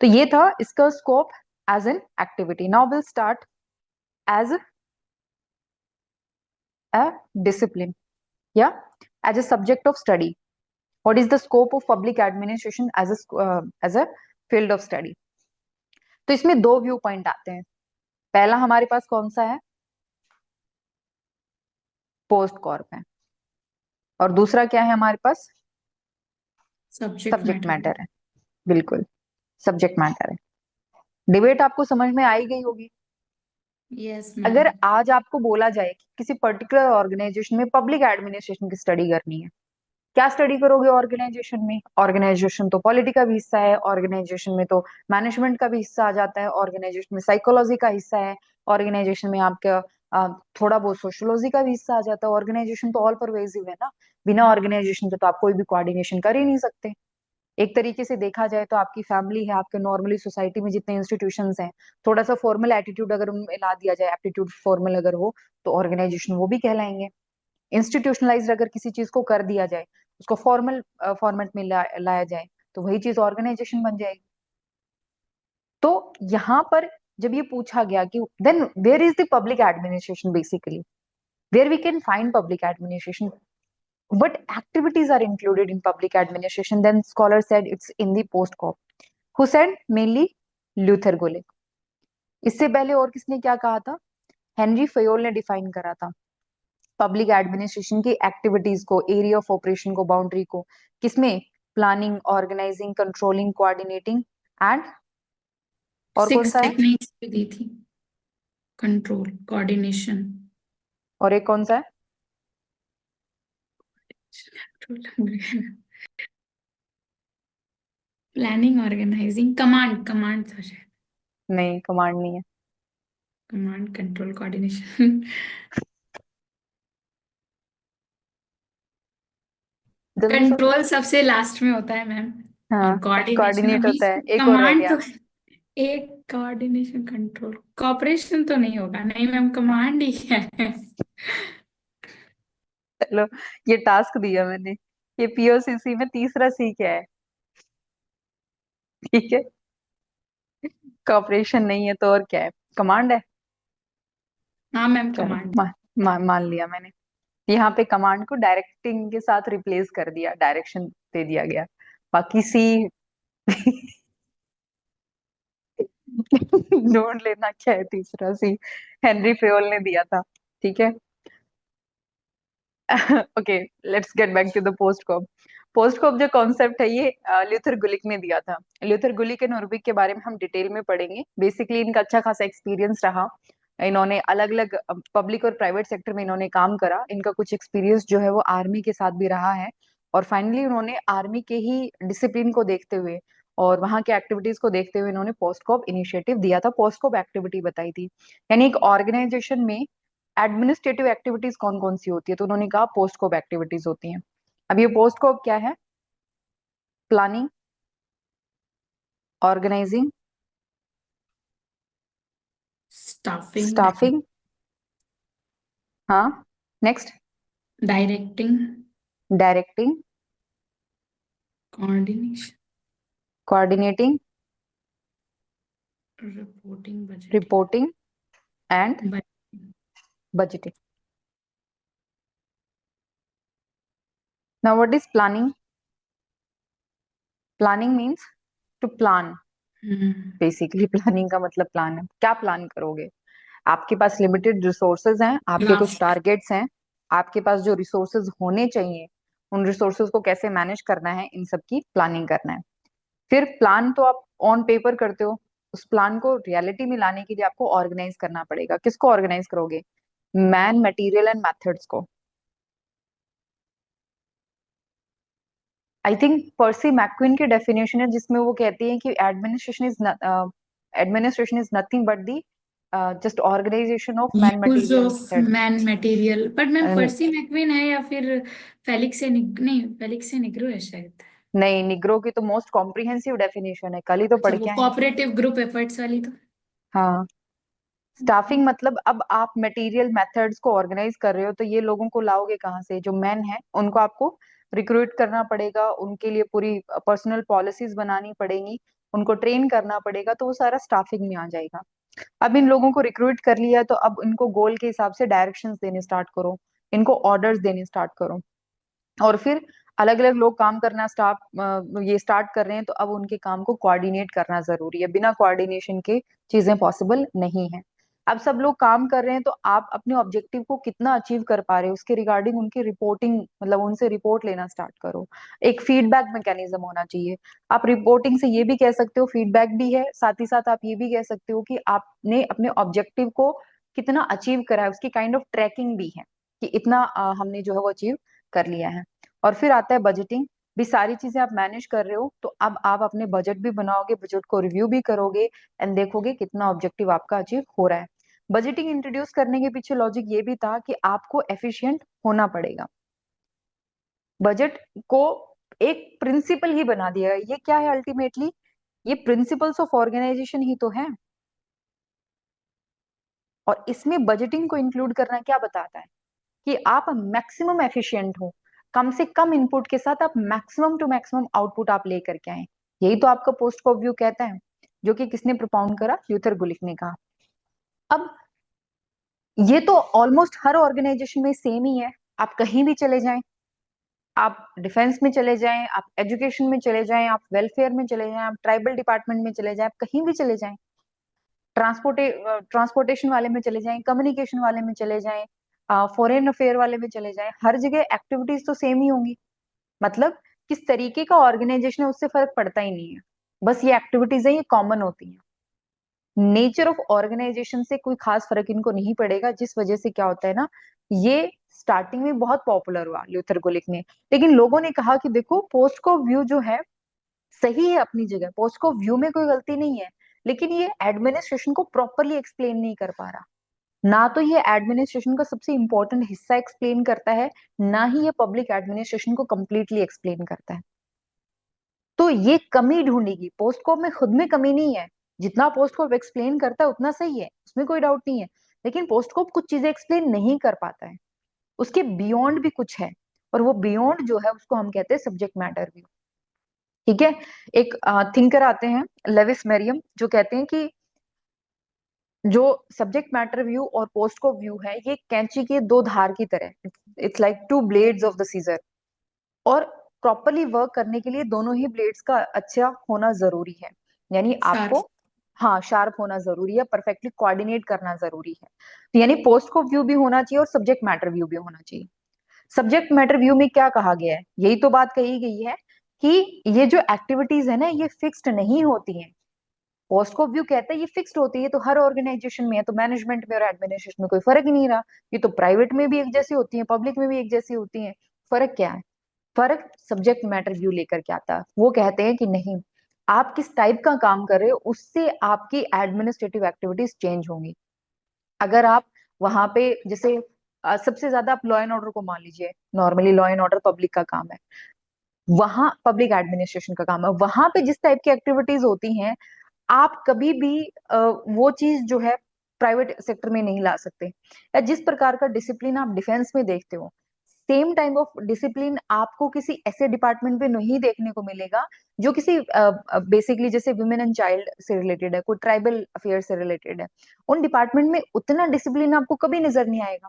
तो ये था इसका scope as an activity. Now will start as a discipline या as a subject of study. What is the scope of public administration as a field of study? तो इसमें दो व्यू पॉइंट आते हैं। पहला हमारे पास कौन सा है? पोस्ट कॉर्प है। और दूसरा क्या है हमारे पास? Subject subject matter. मैटर है। बिल्कुल, सब्जेक्ट मैटर है। डिबेट आपको समझ में आई गई होगी। यस अगर मैम। आज आपको बोला जाए कि किसी पर्टिकुलर ऑर्गेनाइजेशन में पब्लिक एडमिनिस्ट्रेशन की स्टडी करनी है, क्या स्टडी करोगे ऑर्गेनाइजेशन में? ऑर्गेनाइजेशन तो पॉलिटी का भी हिस्सा है, ऑर्गेनाइजेशन में तो मैनेजमेंट का भी हिस्सा आ जाता है, ऑर्गेनाइजेशन में साइकोलॉजी का हिस्सा है, ऑर्गेनाइजेशन में आपका थोड़ा बहुत सोशियोलॉजी का भी हिस्सा आ जाता है। ऑर्गेनाइजेशन तो ऑल परवेजिव है ना, बिना ऑर्गेनाइजेशन के तो आप कोई भी कोऑर्डिनेशन कर ही नहीं सकते। एक तरीके से देखा जाए तो आपकी फैमिली है, आपके नॉर्मली सोसाइटी में जितने इंस्टीट्यूशंस हैं, थोड़ा सा फॉर्मल एटीट्यूड अगर उनमें ला दिया जाए, एप्टीट्यूड फॉर्मल अगर हो, तो ऑर्गेनाइजेशन वो भी कहलाएंगे। इंस्टीट्यूशनलाइज्ड अगर किसी चीज को कर दिया जाए, उसको फॉर्मल फॉर्मेट में लाया जाए, तो वही चीज ऑर्गेनाइजेशन बन जाएगी। तो यहाँ पर जब ये पूछा गया कि then where is the public administration, basically where we can find public administration, what activities are included in public administration, then scholar said it's in the post corp. Who said? Mainly Luther Gulick. इससे पहले और किसने क्या कहा था? Henry Fayol ने define करा था पब्लिक एडमिनिस्ट्रेशन की एक्टिविटीज को, एरिया ऑफ ऑपरेशन को, बाउंड्री को, किसमें? Planning, organizing, controlling, coordinating and, और कौन 6 सा है? टेक्निक्स भी दी थी। Control, coordination. और एक कौन सा है? प्लानिंग, ऑर्गेनाइजिंग, कमांड, कमांड था शायद। नहीं, कमांड नहीं है। Command, control, coordination. जल्दी सोचो। कंट्रोल सबसे लास्ट में होता है मैम। हाँ, और कोऑर्डिनेशन कोऑर्डिनेट अभी। होता है, एक और रह कमांड गया। तो एक, कोऑर्डिनेशन, कंट्रोल, कॉपरेशन तो नहीं होगा, नहीं मैम, कमांड ही है। चलो, ये टास्क दिया मैंने। ये पीओसीसी में तीसरा सी क्या है? ठीक है, कॉपरेशन नहीं है तो और क्या है? कमांड है। हाँ मैम, चलो, कमांड। मान लिया मैंने। यहाँ पे कमांड को डायरेक्टिंग के साथ रिप्लेस कर दिया, डायरेक्शन दे दिया गया। बाकी सी ढूंढ लेना क्या है तीसरा सी। हेनरी फेयोल ने दिया था। ठीक है। Okay, let's get back to the POSDCORB. POSDCORB जो कॉन्सेप्ट है, ये ल्यूथर गुलिक ने दिया था। ल्यूथर गुलिक एंड उर्बिक के बारे में हम डिटेल में पढ़ेंगे। बेसिकली इनका अच्छा खासा एक्सपीरियंस रहा। इन्होंने अलग अलग पब्लिक और प्राइवेट सेक्टर में इन्होंने काम करा। इनका कुछ एक्सपीरियंस जो है वो आर्मी के साथ भी रहा है। और फाइनली उन्होंने आर्मी के ही डिसिप्लिन को देखते हुए और वहां के एक्टिविटीज को देखते हुए इन्होंने पोस्ट कॉप इनिशिएटिव दिया था, पोस्ट कॉप एक्टिविटी बताई थी। यानी एक ऑर्गेनाइजेशन में एडमिनिस्ट्रेटिव एक्टिविटीज कौन कौन सी होती है, तो उन्होंने कहा पोस्ट कॉप एक्टिविटीज होती हैं। अब ये पोस्ट कॉप क्या है? प्लानिंग, ऑर्गेनाइजिंग, स्टाफिंग, स्टाफिंग, हाँ, next, directing, directing, coordination, coordinating, reporting, budgeting. Reporting and budgeting. Budgeting. Now what is planning? Planning means to plan. Hmm. Basically planning का मतलब plan है। क्या प्लान करोगे? आपके पास लिमिटेड रिसोर्सेज हैं, आपके कुछ ड्राफ्ट। टारगेट्स हैं। आपके पास जो रिसोर्सेज होने चाहिए, उन रिसोर्सेज को कैसे मैनेज करना है, इन सब की प्लानिंग करना है। फिर प्लान तो आप ऑन पेपर करते हो। उस प्लान को रियलिटी में लाने के लिए आपको ऑर्गेनाइज करना पड़ेगा। किसको ऑर्गेनाइज करोगे? मैन, मटेरियल एंड मेथड्स को। आई थिंक पर्सी मैक्विन की डेफिनेशन है जिसमें वो कहती है कि administration is nothing but the just organization of man, use material and of man material, but ma'am method. Percy McQueen है या फिर नहीं, फेलिक्स से निग्रो है शायद। नहीं, निग्रो की तो मोस्ट कॉम्प्रिहेंसिव डेफिनेशन है, कल ही तो अच्छा, पढ़ वो के आए हैं। कोऑपरेटिव ग्रुप एफर्ट्स वाली तो। हाँ, स्टाफिंग मतलब अब आप मटेरियल मेथड्स को ऑर्गेनाइज कर रहे हो, तो ये लोगों को लाओगे कहाँ से? जो मैन है उनको आपको रिक्रूट करना पड़ेगा, उनके लिए पूरी पर्सनल पॉलिसीज बनानी पड़ेंगी, उनको ट्रेन करना पड़ेगा, तो वो सारा स्टाफिंग में आ जाएगा। अब इन लोगों को रिक्रूट कर लिया तो अब इनको गोल के हिसाब से डायरेक्शंस देने स्टार्ट करो, इनको ऑर्डर्स देने स्टार्ट करो। और फिर अलग अलग लोग काम करना ये स्टार्ट कर रहे हैं, तो अब उनके काम को कोऑर्डिनेट करना जरूरी है। बिना कोऑर्डिनेशन के चीजें पॉसिबल नहीं है। अब सब लोग काम कर रहे हैं, तो आप अपने ऑब्जेक्टिव को कितना अचीव कर पा रहे हो उसके रिगार्डिंग उनकी रिपोर्टिंग, मतलब उनसे रिपोर्ट लेना स्टार्ट करो। एक फीडबैक मैकेनिज्म होना चाहिए। आप रिपोर्टिंग से ये भी कह सकते हो, फीडबैक भी है, साथ ही साथ आप ये भी कह सकते हो कि आपने अपने ऑब्जेक्टिव को कितना अचीव करा है, उसकी काइंड ऑफ ट्रैकिंग भी है कि इतना हमने जो है वो अचीव कर लिया है। और फिर आता है बजटिंग। भी सारी चीजें आप मैनेज कर रहे हो, तो अब आप अपने बजट भी बनाओगे, बजट को रिव्यू भी करोगे एंड देखोगे कितना ऑब्जेक्टिव आपका अचीव हो रहा है। बजटिंग इंट्रोड्यूस करने के पीछे लॉजिक ये भी था कि आपको एफिशिएंट होना पड़ेगा। बजट को एक प्रिंसिपल ही बना दिया है। ये क्या है अल्टीमेटली? ये प्रिंसिपल्स ऑफ ऑर्गेनाइजेशन ही तो है। और इसमें बजटिंग को इंक्लूड करना क्या बताता है? कि आप मैक्सिमम एफिशिएंट हो, कम से कम इनपुट के साथ आप मैक्सिमम टू मैक्सिमम आउटपुट आप लेकर के आए। यही तो आपका पोस्ट कॉप व्यू कहता है, जो कि किसने प्रोपाउंड करा? ल्यूथर गुलिक ने कहा। अब ये तो ऑलमोस्ट हर ऑर्गेनाइजेशन में सेम ही है। आप कहीं भी चले जाएं, आप डिफेंस में चले जाएं, आप एजुकेशन में चले जाएं, आप वेलफेयर में चले जाएं, आप ट्राइबल डिपार्टमेंट में चले जाएं, आप कहीं भी चले जाएं, ट्रांसपोर्टेशन वाले में चले जाएं, कम्युनिकेशन वाले में चले जाएं, फॉरेन अफेयर वाले में चले जाएं, हर जगह एक्टिविटीज तो सेम ही होंगी। मतलब किस तरीके का ऑर्गेनाइजेशन है उससे फर्क पड़ता ही नहीं है, बस ये एक्टिविटीज है, ये कॉमन होती हैं। नेचर ऑफ ऑर्गेनाइजेशन से कोई खास फर्क इनको नहीं पड़ेगा, जिस वजह से क्या होता है ना, ये स्टार्टिंग में बहुत पॉपुलर हुआ ल्यूथर को लिखने। लेकिन लोगों ने कहा कि देखो पोस्ट को व्यू जो है सही है अपनी जगह, पोस्ट को व्यू में कोई गलती नहीं है, लेकिन ये एडमिनिस्ट्रेशन को प्रॉपरली एक्सप्लेन नहीं कर पा रहा। ना तो ये एडमिनिस्ट्रेशन का सबसे इंपॉर्टेंट हिस्सा एक्सप्लेन करता है, ना ही ये पब्लिक एडमिनिस्ट्रेशन को कंप्लीटली एक्सप्लेन करता है। तो ये कमी ढूंढेगी, पोस्टकॉप में खुद में कमी नहीं है, जितना पोस्टकॉप एक्सप्लेन करता है उतना सही है, उसमें कोई डाउट नहीं है। लेकिन पोस्टकॉप कुछ चीजें एक्सप्लेन नहीं कर पाता है, उसके बियॉन्ड भी कुछ है, और वो बियॉन्ड जो है उसको हम कहते हैं सब्जेक्ट मैटर व्यू। ठीक है। एक थिंकर आते हैं लेविस मेरियम, जो कहते हैं कि जो सब्जेक्ट मैटर व्यू और पोस्टकॉप व्यू है, ये कैंची के दो धार की तरह, it's like two blades of the scissor. और प्रॉपरली वर्क करने के लिए दोनों ही ब्लेड्स का अच्छा होना जरूरी है, यानी शार्प। आपको, हाँ, शार्प होना जरूरी है, परफेक्टली कोऑर्डिनेट करना जरूरी है। तो यानी पोस्ट को व्यू भी होना चाहिए और सब्जेक्ट मैटर व्यू भी होना चाहिए। सब्जेक्ट मैटर व्यू में क्या कहा गया है, यही तो बात कही गई है कि ये जो एक्टिविटीज है ना, ये फिक्स्ड नहीं होती हैं। पोस्ट को व्यू कहता है ये फिक्स्ड होती है, तो हर ऑर्गेनाइजेशन में है, तो मैनेजमेंट में और एडमिनिस्ट्रेशन में कोई फर्क ही नहीं रहा। ये तो प्राइवेट में भी एक जैसी होती है, पब्लिक में भी एक जैसी होती है। फर्क क्या है? फर्क सब्जेक्ट मैटर व्यू लेकर के आता है। वो कहते हैं कि नहीं, आप किस टाइप का काम कर रहे हो उससे आपकी एडमिनिस्ट्रेटिव एक्टिविटीज चेंज होंगी। अगर आप वहां पे जैसे सबसे ज्यादा आप लॉ एंड ऑर्डर को मान लीजिए, normally law and order public का काम है, वहां पब्लिक एडमिनिस्ट्रेशन का काम है, वहां पे जिस टाइप की एक्टिविटीज होती हैं, आप कभी भी वो चीज जो है प्राइवेट सेक्टर में नहीं ला सकते। या जिस प्रकार का डिसिप्लिन आप डिफेंस में देखते हो, सेम टाइप ऑफ डिसिप्लिन आपको किसी ऐसे डिपार्टमेंट में नहीं देखने को मिलेगा जो किसी बेसिकली जैसे वुमेन एंड चाइल्ड से रिलेटेड है, कोई ट्राइबल अफेयर से रिलेटेड है। उन डिपार्टमेंट में उतना डिसिप्लिन आपको कभी नजर नहीं आएगा।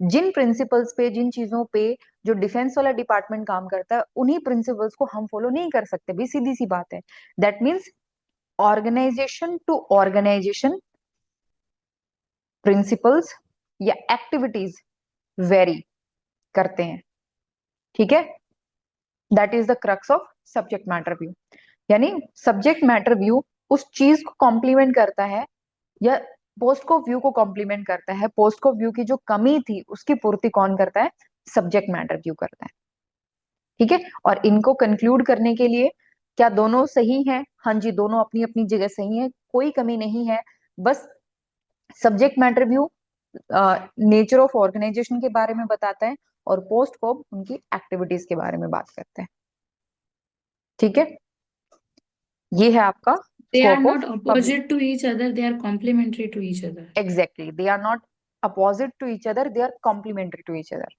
जिन प्रिंसिपल्स पे, जिन चीजों पे जो डिफेंस वाला डिपार्टमेंट काम करता है, उन्हीं प्रिंसिपल्स को हम फॉलो नहीं कर सकते भी, सीधी सी बात है। That means organization to organization principles या एक्टिविटीज वेरी करते हैं। ठीक है। That is the crux of subject matter view. यानी सब्जेक्ट मैटर व्यू उस चीज को कॉम्प्लीमेंट करता है, या पोस्ट को व्यू को कॉम्प्लीमेंट करता है। पोस्ट को व्यू की जो कमी थी उसकी पूर्ति कौन करता है? सब्जेक्ट मैटर व्यू करता है। ठीक है। और इनको कंक्लूड करने के लिए, क्या दोनों सही हैं? हाँ जी, दोनों अपनी अपनी जगह सही है, कोई कमी नहीं है। बस subject matter view nature of organization के बारे में बताता है, और पोस्ट को उनकी एक्टिविटीज के बारे में बात करते हैं। ठीक है। ये है आपका They are scope of not public. opposite to each other, they are complementary to each other. Exactly, they are not opposite to each other, they are complementary to each other.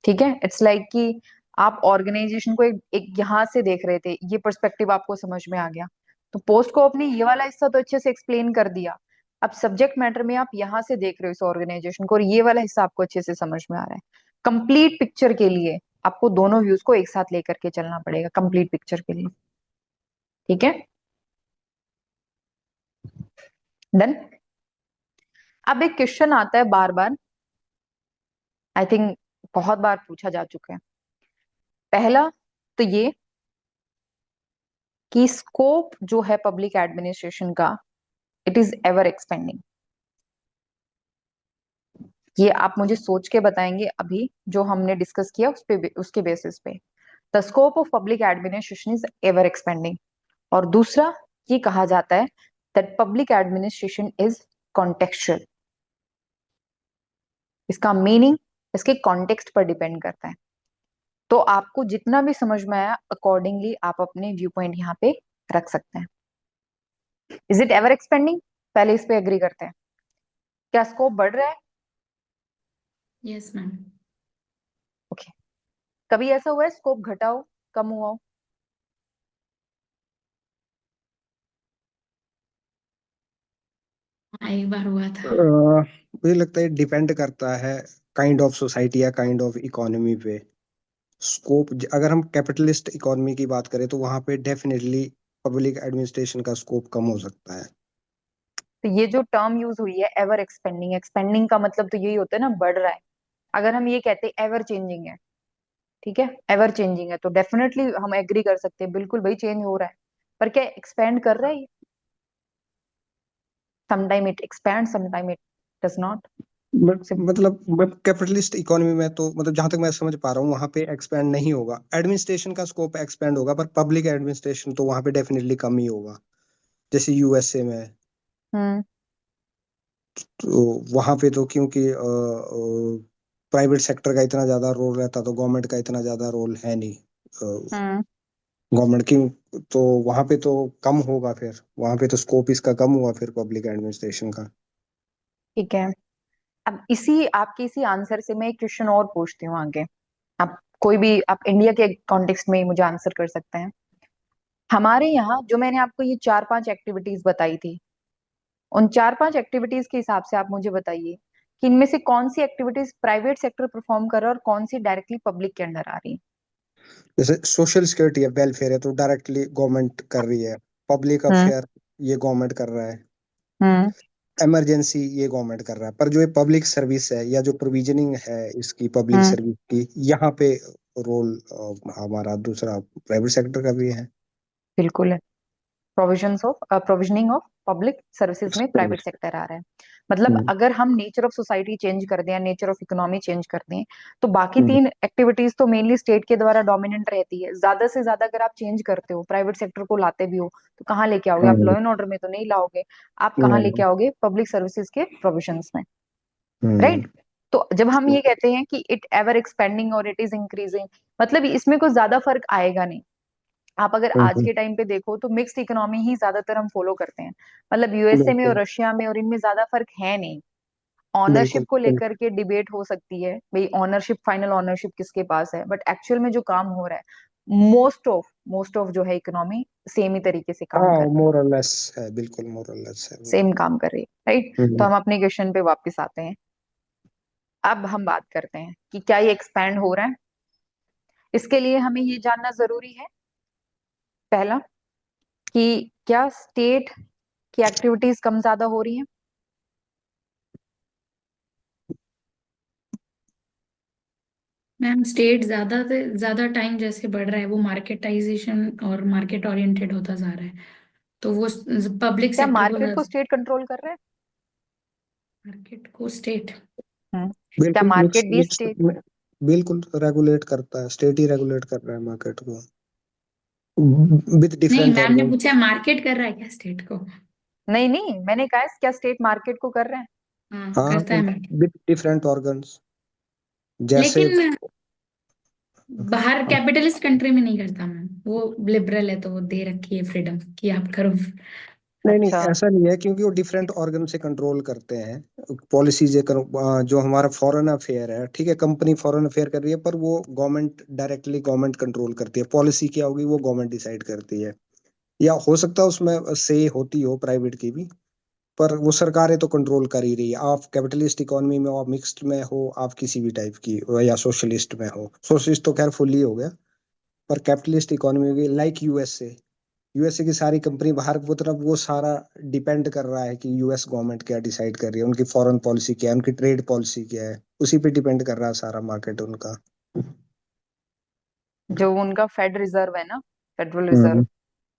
ठीक है। इट्स लाइक कि आप organisation को एक यहाँ से देख रहे थे, ये पर्सपेक्टिव आपको समझ में आ गया, तो पोस्ट को अपने ये वाला हिस्सा तो अच्छे से एक्सप्लेन कर दिया। अब सब्जेक्ट मैटर में आप यहाँ से देख रहे हो इस ऑर्गेनाइजेशन को, और ये वाला हिस्सा आपको अच्छे से समझ में आ रहा है। कंप्लीट पिक्चर के लिए आपको दोनों व्यूज को एक साथ लेकर के चलना पड़ेगा, कंप्लीट पिक्चर के लिए। ठीक है। डन। अब एक क्वेश्चन आता है बार बार, आई थिंक बहुत बार पूछा जा चुका है। पहला तो ये कि स्कोप जो है पब्लिक एडमिनिस्ट्रेशन का, इट इज एवर एक्सपेंडिंग। ये आप मुझे सोच के बताएंगे अभी जो हमने डिस्कस किया उस पे, उसके बेसिस पे। The scope of public administration is ever expanding. और दूसरा, ये कहा जाता है that public administration is contextual. इसका मीनिंग इसके कॉन्टेक्स्ट पर डिपेंड करता है। तो आपको जितना भी समझ में आया, अकॉर्डिंगली आप अपने व्यू पॉइंट यहाँ पे रख सकते हैं। Is it ever expanding? पहले इस पे एग्री करते हैं। क्या स्कोप बढ़ रहा है? Yes, ma'am. ओके। कभी ऐसा हुआ है स्कोप घटा हो, कम हुआ हो? हाँ, एक बार हुआ था। मुझे लगता है डिपेंड करता है काइंड ऑफ सोसाइटी या काइंड ऑफ इकोनॉमी पे। स्कोप, अगर हम कैपिटलिस्ट इकोनॉमी की बात करें तो वहां पे डेफिनेटली पब्लिक एडमिनिस्ट्रेशन का स्कोप कम हो सकता है। तो ये जो टर्म यूज हुई है एवर एक्सपेंडिंग, एक्सपेंडिंग का मतलब तो यही होता है ना, बढ़ रहा है। अगर हम ये कहते हैं एवर चेंजिंग है, ठीक है, एवर चेंजिंग है, तो डेफिनेटली हम एग्री कर सकते हैं, बिल्कुल भाई चेंज हो रहा है। पर क्या एक्सपेंड कर रहा है ये? Sometime it expands, sometime it does not. मतलब कैपिटलिस्ट इकोनॉमी में तो मतलब जहां तक मैं समझ पा रहा हूँ वहां पे एक्सपैंड नहीं होगा, एडमिनिस्ट्रेशन का स्कोप एक्सपैंड होगा, पर पब्लिक एडमिनिस्ट्रेशन तो वहां पे डेफिनेटली कम ही होगा, जैसे यूएसए में है। हम्म तो वहां पे तो क्योंकि प्राइवेट सेक्टर का इतना ज्यादा रोल रहता तो गवर्नमेंट का इतना ज्यादा रोल है नहीं, हम्म गवर्नमेंट की, तो वहां पे तो कम होगा, फिर वहां पे तो स्कोप इसका कम हुआ फिर पब्लिक एडमिनिस्ट्रेशन का। ठीक है। अब इसी आपके इसी आंसर से मैं एक क्वेश्चन और पूछती हूँ आगे। आप कोई भी आप इंडिया के कॉन्टेक्स्ट में ही मुझे आंसर कर सकते हैं। हमारे यहाँ जो मैंने आपको ये 4-5 एक्टिविटीज बताई थी, उन 4-5 एक्टिविटीज के हिसाब से आप मुझे बताइए कि इनमें से कौन सी एक्टिविटीज प्राइवेट सेक्टर परफॉर्म कर रहा है और कौन सी डायरेक्टली पब्लिक के अंडर आ रही है। जैसे सोशल सिक्योरिटी है, वेलफेयर है, तो डायरेक्टली गवर्नमेंट कर रही है। पब्लिक हम्म अफेयर ये गवर्नमेंट कर रहा है। हम्म इमरजेंसी ये गवर्नमेंट कर रहा है, पर जो ये पब्लिक सर्विस है या जो प्रोविजनिंग है इसकी पब्लिक हम्म सर्विस की, यहाँ पे रोल हमारा दूसरा प्राइवेट सेक्टर का भी है। बिल्कुल है। प्रोविजनिंग ऑफ पब्लिक सर्विसेज में प्राइवेट सेक्टर आ रहा है। मतलब हम्म, अगर हम नेचर ऑफ सोसाइटी चेंज कर दें या नेचर ऑफ इकोनॉमी चेंज कर दें, तो बाकी हम्म, 3 एक्टिविटीज तो मेनली स्टेट के द्वारा डोमिनेंट रहती है। ज्यादा से ज्यादा अगर आप चेंज करते हो, प्राइवेट सेक्टर को लाते भी हो, तो कहाँ लेके आओगे आप? हम्म, लॉ एंड ऑर्डर में तो नहीं लाओगे। आप कहाँ लेके नहीं, आओगे? पब्लिक सर्विसेज के प्रोविजंस में। हम्म, राइट। तो जब हम ये कहते हैं कि इट एवर एक्सपेंडिंग और इट इज इंक्रीजिंग, मतलब इसमें कुछ ज्यादा फर्क आएगा नहीं। आप अगर आज हम्म, के टाइम पे देखो तो मिक्स्ड इकोनॉमी ही ज्यादातर हम फॉलो करते हैं। मतलब यूएसए में और बिल्कुल, रशिया में और इनमें ज्यादा फर्क है नहीं। ऑनरशिप बिल्कुल, को बिल्कुल। लेकर के डिबेट हो सकती है, भाई ऑनरशिप, फाइनल ऑनरशिप किसके पास है, बट एक्चुअल में जो काम हो रहा है, मोस्ट ऑफ जो है इकोनॉमी सेम ही तरीके से काम हाँ, कर रही है। मोर और लेस है, बिल्कुल मोर और लेस है वो। सेम काम कर रही है। राइट। तो हम्म, हम अपने क्वेश्चन पे वापस आते हैं। अब हम बात करते हैं कि क्या ये एक्सपैंड हो रहा है। इसके लिए हमें ये जानना जरूरी है, पहला, कि क्या स्टेट की एक्टिविटीज कम ज्यादा हो रही हैं। मैम स्टेट ज्यादा से ज्यादा टाइम जैसे बढ़ रहा है वो मार्केटाइजेशन और मार्केट ओरिएंटेड होता जा रहा है, तो वो पब्लिक क्या सेक्टर को मार्केट को स्टेट कंट्रोल कर रहा है? मार्केट को स्टेट। क्या बिल्कुल मिक्स मार्केट भी मिक्स स्टेट? बिल्कुल रेगुलेट करता है, स्टेट ही रेगुलेट कर रहा है मार्केट को विद नहीं, डिफरेंट मैम ने ऑर्गन। पूछा मार्केट कर रहा है क्या स्टेट को। नहीं नहीं, मैंने कहा क्या स्टेट मार्केट को कर रहे हैं? हाँ हाँ, करता है मार्केट। विद डिफरेंट ऑर्गन्स, जैसे लेकिन बाहर कैपिटलिस्ट कंट्री में नहीं करता मैम, वो लिबरल है तो वो दे रखी है फ्रीडम कि आप करो। नहीं नहीं, अच्छा। ऐसा नहीं है, क्योंकि वो डिफरेंट ऑर्गन से कंट्रोल करते हैं पॉलिसीज। जो हमारा फॉरेन अफेयर है, ठीक है, कंपनी फॉरेन अफेयर कर रही है, पर वो गवर्नमेंट डायरेक्टली गवर्नमेंट कंट्रोल करती है, पॉलिसी क्या होगी वो गवर्नमेंट डिसाइड करती है। या हो सकता है उसमें से होती हो प्राइवेट की भी, पर वो सरकारें तो कंट्रोल कर ही रही है। आप कैपिटलिस्ट इकोनॉमी में हो, आप मिक्स्ड में हो, आप किसी भी टाइप की हो, या सोशलिस्ट में हो, सोशलिस्ट तो खैर फुल्ली हो गया, पर कैपिटलिस्ट इकोनॉमी में लाइक यूएसए, यूएसए की सारी कंपनी बाहर की तरफ, वो सारा डिपेंड कर रहा है कि यूएस गवर्नमेंट क्या डिसाइड कर रही है, उनकी फॉरेन पॉलिसी क्या है, उनकी ट्रेड पॉलिसी क्या है, उसी पे डिपेंड कर रहा है सारा मार्केट उनका। जो उनका फेड रिजर्व है ना, फेडरल रिजर्व, हम्म,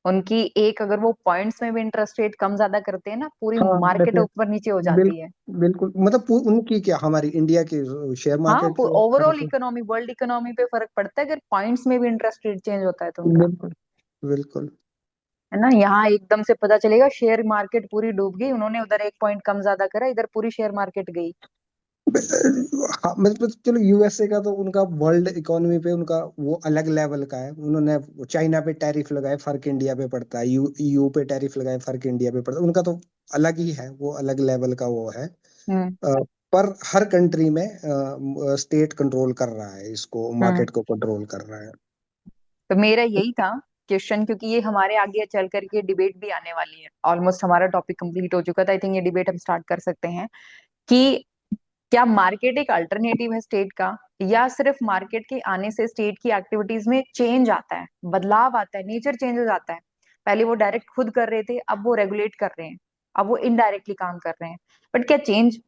उनकी एक अगर वो पॉइंट्स में भी इंटरेस्ट रेट कम ज्यादा करते हैं ना, पूरी हाँ मार्केट डेफिनेट, ऊपर नीचे हो बिल, जाती है। बिल्कुल, मतलब उनकी क्या, हमारी इंडिया की शेयर हाँ, मार्केट पे ओवरऑल फर्क है। इकोनॉमी, वर्ल्ड इकोनॉमी पे फर्क पड़ता है अगर पॉइंट्स में भी इंटरेस्ट रेट चेंज होता है तो उनका। बिल्कुल, बिल्कुल। है ना, यहाँ एकदम से पता चलेगा शेयर मार्केट पूरी डूब गई, उन्होंने उधर एक पॉइंट कम ज्यादा करा, इधर पूरी शेयर मार्केट गई। हाँ, मतलब चलो यूएसए का तो उनका वर्ल्ड इकोनॉमी पे उनका वो अलग लेवल का है, उन्होंने चाइना पे टैरिफ लगाए, फर्क इंडिया पे पड़ता है, यूयू पे टैरिफ लगाए, फर्क इंडिया पे पड़ता है, उनका तो अलग ही है, वो अलग लेवल का वो है। हम्म पर हर कंट्री में स्टेट कंट्रोल कर रहा है इसको, हम्म मार्केट को कंट्रोल कर रहा है। तो मेरा यही था क्वेश्चन, क्योंकि ये हमारे आगे चल करके डिबेट भी आने वाली है। ऑलमोस्ट हमारा टॉपिक कंप्लीट हो चुका था, आई थिंक ये डिबेट हम स्टार्ट कर सकते हैं कि क्या मार्केट एक अल्टरनेटिव है स्टेट का, या सिर्फ मार्केट के आने से स्टेट की एक्टिविटीज में चेंज आता है, बदलाव आता है, नेचर चेंज हो जाता है। पहले वो डायरेक्ट खुद कर रहे थे, अब वो रेगुलेट कर रहे हैं, अब वो इनडायरेक्टली काम कर रहे हैं। बट क्या चेंज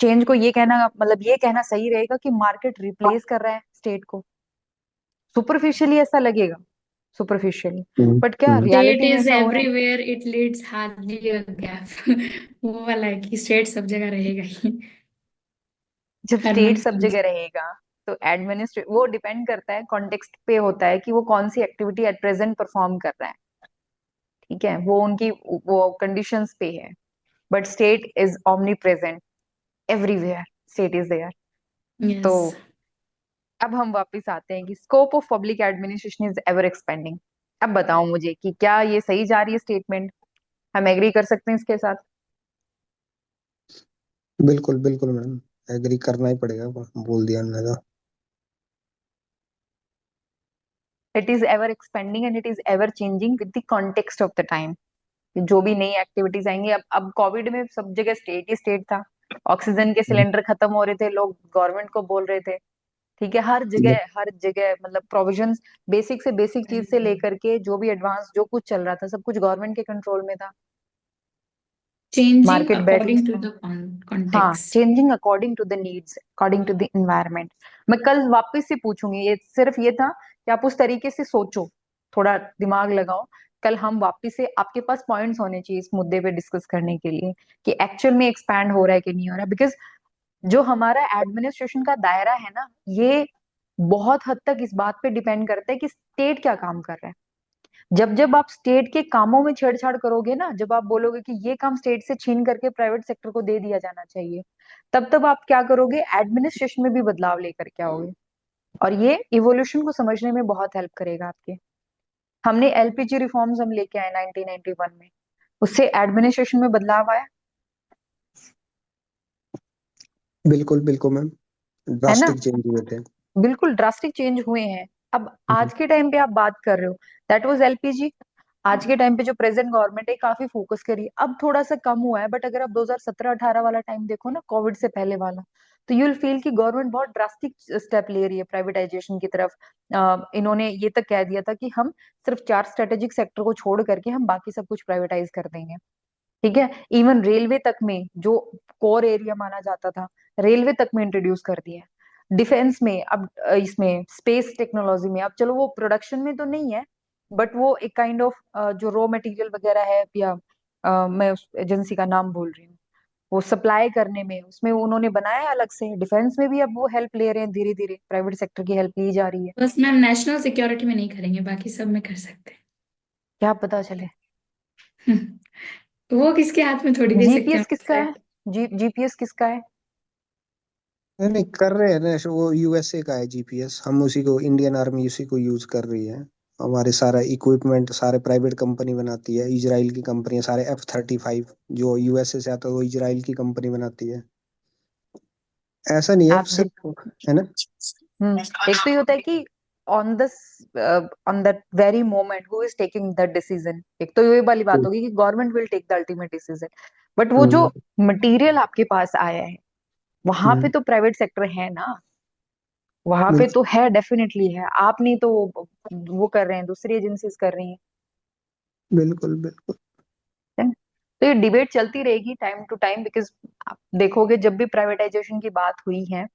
चेंज को ये कहना, मतलब ये कहना सही रहेगा कि मार्केट रिप्लेस कर रहा है स्टेट को? सुपरफिशियली ऐसा लगेगा, सुपरफिशियली, हम्म, बट क्या हम्म। स्टेट रियलिटी में इज ऐसा हो रहा है? Everywhere it leads hardly a gap. वो वाला है कि स्टेट सब जगह रहेगा ही, जब हर स्टेट सब मंथ। जगह रहेगा तो एडमिनिस्ट्रेट वो डिपेंड करता है, कॉन्टेक्स्ट पे होता है कि वो कौन सी एक्टिविटी एट प्रेजेंट परफॉर्म कर रहा है। ठीक है, वो उनकी वो कंडीशंस पे है। But state is omnipresent, everywhere state is there. तो यस अब हम वापस आते हैं कि scope of public administration is ever expanding. अब बताओ मुझे कि क्या ये सही जा रही है स्टेटमेंट? हम एग्री कर सकते हैं इसके साथ? बिल्कुल बिल्कुल मैम, एग्री करना ही पड़ेगा, बोल दिया हमने तो। It is ever expanding and it is ever changing with the context of the time. जो भी नई एक्टिविटीज आएंगी, अब कोविड में सब जगह स्टेट ही स्टेट था। ऑक्सीजन के सिलेंडर खत्म हो रहे थे, लोग गवर्नमेंट को बोल रहे थे। ठीक है, हर जगह मतलब प्रोविजंस, बेसिक से बेसिक चीज से लेकर के जो भी एडवांस जो कुछ चल रहा था सब कुछ गवर्नमेंट के कंट्रोल में था। चेंजिंग मार्केट बैठ अकॉर्डिंग टू द हाँ, context. Changing according to the needs, according to the environment. मैं कल वापस से पूछूंगी, ये सिर्फ ये था कि आप उस तरीके से सोचो, थोड़ा दिमाग लगाओ। कल हम वापस से, आपके पास पॉइंट्स होने चाहिए इस मुद्दे पे डिस्कस करने के लिए कि एक्चुअल में एक्सपैंड हो रहा है कि नहीं हो रहा है। बिकॉज जो हमारा एडमिनिस्ट्रेशन का दायरा है ना, ये बहुत हद तक इस बात पे डिपेंड करता है कि स्टेट क्या काम कर रहा है। जब जब आप स्टेट के कामों में छेड़छाड़ करोगे ना, जब आप बोलोगे कि ये काम स्टेट से छीन करके प्राइवेट सेक्टर को दे दिया जाना चाहिए, तब तब आप क्या करोगे, एडमिनिस्ट्रेशन में भी बदलाव लेकर के आओगे। और ये इवोल्यूशन को समझने में बहुत हेल्प करेगा आपके। हमने एलपीजी रिफॉर्म्स हम लेके आए 1991 में, उससे एडमिनिस्ट्रेशन में बदलाव आया, बिल्कुल बिल्कुल मैम, है ना? ड्रास्टिक चेंज हुए थे। बिल्कुल ड्रास्टिक चेंज हुए हैं। अब हम्म, आज के टाइम पे आप बात कर रहे हो, दैट वाज एलपीजी। आज के टाइम पे जो प्रेजेंट गवर्नमेंट है काफी फोकस करी, अब थोड़ा सा कम हुआ है, बट अगर आप 2017-18 वाला टाइम देखो ना, कोविड से पहले वाला, तो यू विल फील कि गवर्नमेंट बहुत ड्रास्टिक स्टेप ले रही है प्राइवेटाइजेशन की तरफ। इन्होंने ये तक कह दिया था कि हम सिर्फ 4 स्ट्रेटेजिक सेक्टर को छोड़ करके हम बाकी सब कुछ प्राइवेटाइज कर देंगे। ठीक है, इवन रेलवे तक में जो कोर एरिया माना जाता था, रेलवे तक में इंट्रोड्यूस कर दिया है। डिफेंस में अब इसमें स्पेस टेक्नोलॉजी में, अब चलो वो प्रोडक्शन में तो नहीं है, बट वो एक काइंड ऑफ जो रॉ मटेरियल वगैरह है, या मैं उस एजेंसी का नाम भूल रही हूँ, वो सप्लाई करने में उसमें उन्होंने बनाया है अलग से। डिफेंस में भी अब वो हेल्प ले रहे हैं, धीरे धीरे प्राइवेट सेक्टर की हेल्प ली जा रही है। बस मैम नेशनल सिक्योरिटी में नहीं करेंगे, बाकी सब में कर सकते क्या पता चले। हैं। वो किसके हाथ में थोड़ी दे सकते जीपीएस किसका हैं। है? जीपीएस किसका है? नहीं नहीं, कर रहे हैं ना, वो यूएसए का है जीपीएस, हम उसी को, इंडियन आर्मी उसी को यूज कर रही है। हमारे सारा इक्विपमेंट सारे प्राइवेट कंपनी बनाती है, इजराइल की कंपनी है, सारे F-35 जो यूएसए से आता है वो इजराइल की कंपनी बनाती है। ऐसा नहीं है आप जित सिर्फ, है ना। एक तो ये होता है कि on the on that very moment who is taking that decision, एक तो ये वाली बात होगी कि government will take the ultimate decision. But वो जो हम्म, मटेरियल आपके पास आया है, वहां पे हम्म, तो प्राइवेट सेक्टर है ना, वहां पे बिल्कुल तो है, डेफिनेटली है। आप नहीं तो वो कर रहे हैं, दूसरी एजेंसीज कर रही हैं। बिल्कुल बिल्कुल। है ना? तो ये डिबेट चलती रहेगी टाइम टू टाइम, बिकॉज आप देखोगे जब भी प्राइवेटाइजेशन की बात हुई है,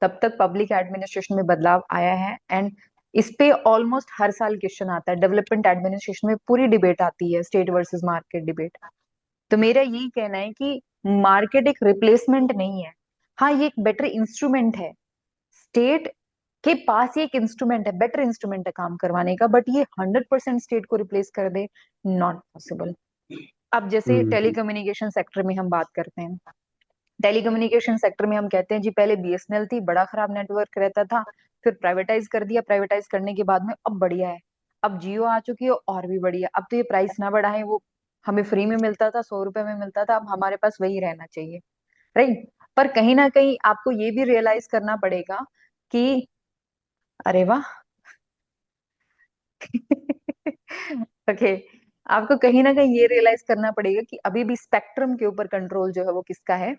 तब तक पब्लिक एडमिनिस्ट्रेशन में बदलाव आया है। एंड इस पे ऑलमोस्ट हर साल क्वेश्चन आता है, डेवलपमेंट एडमिनिस्ट्रेशन में पूरी डिबेट आती है, स्टेट वर्सेस मार्केट डिबेट। तो मेरा यही कहना है कि मार्केट एक रिप्लेसमेंट नहीं है। हाँ, ये एक बेटर इंस्ट्रूमेंट है। स्टेट के पास ये एक इंस्ट्रूमेंट है, बेटर इंस्ट्रूमेंट है काम करवाने का, बट ये 100% स्टेट को रिप्लेस कर दे, नॉट पॉसिबल। अब जैसे हम्म, टेलीकम्युनिकेशन सेक्टर में हम बात करते हैं, टेलीकम्युनिकेशन सेक्टर में हम कहते हैं जी, पहले बीएसएनएल थी, बड़ा खराब नेटवर्क रहता था, फिर प्राइवेटाइज कर दिया, प्राइवेटाइज करने के बाद में अब बढ़िया है। अब जियो आ चुकी है और भी बढ़िया। अब तो ये प्राइस ना बढ़ाए, वो हमें फ्री में मिलता था, 100 रुपए में मिलता था, अब हमारे पास वही रहना चाहिए, राइट? पर कहीं ना कहीं आपको ये भी रियलाइज करना पड़ेगा कि, अरे वाह ओके, आपको कहीं ना कहीं ये रियलाइज करना पड़ेगा कि अभी भी स्पेक्ट्रम के ऊपर कंट्रोल जो है वो किसका है?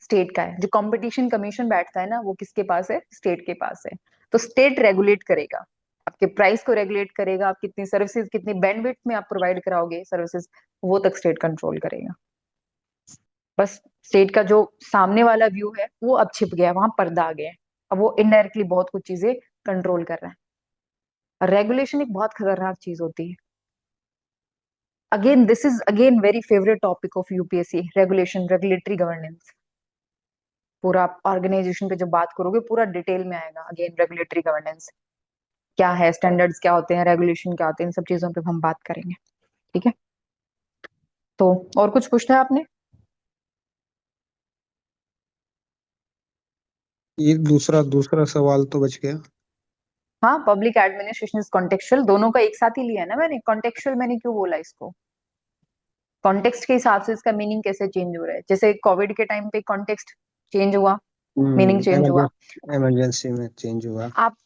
स्टेट का है। जो कंपटीशन कमीशन बैठता है ना, वो किसके पास है? स्टेट के पास है। तो स्टेट रेगुलेट करेगा, आपके प्राइस को रेगुलेट करेगा, आप कितनी सर्विसेज, कितनी बैंडविड्थ में आप प्रोवाइड कराओगे सर्विसेज, वो तक स्टेट कंट्रोल करेगा। बस स्टेट का जो सामने वाला व्यू है वो अब छिप गया है, वहां पर्दा आ गया है। अब वो इनडायरेक्टली बहुत कुछ चीजें कंट्रोल कर रहा है। रेगुलेशन एक बहुत खतरनाक चीज होती है। Again this is again very favourite topic of UPSC, regulation, regulatory governance. पूरा ऑर्गेनाइजेशन पे जब बात करोगे पूरा डिटेल में आएगा। अगेन रेगुलेटरी गवर्नेंस क्या है, स्टैंडर्ड्स क्या होते हैं, रेगुलेशन क्या होते हैं, इन सब चीजों पे हम बात करेंगे। ठीक है, तो और कुछ पूछना है आपने? ये दूसरा दूसरा सवाल तो बच गया। हाँ, पब्लिक एडमिनिस्ट्रेशन इज कॉन्टेक्चुअल, दोनों का एक साथ ही लिया है ना मैंने। कॉन्टेक्चुअल मैंने क्यों बोला इसको? कॉन्टेक्स्ट के हिसाब से इसका मीनिंग कैसे चेंज हो रहा है। जैसे कोविड के टाइम पे कॉन्टेक्स्ट चेंज हुआ, मीनिंग चेंज हुआ। इमरजेंसी में चेंज हुआ। आप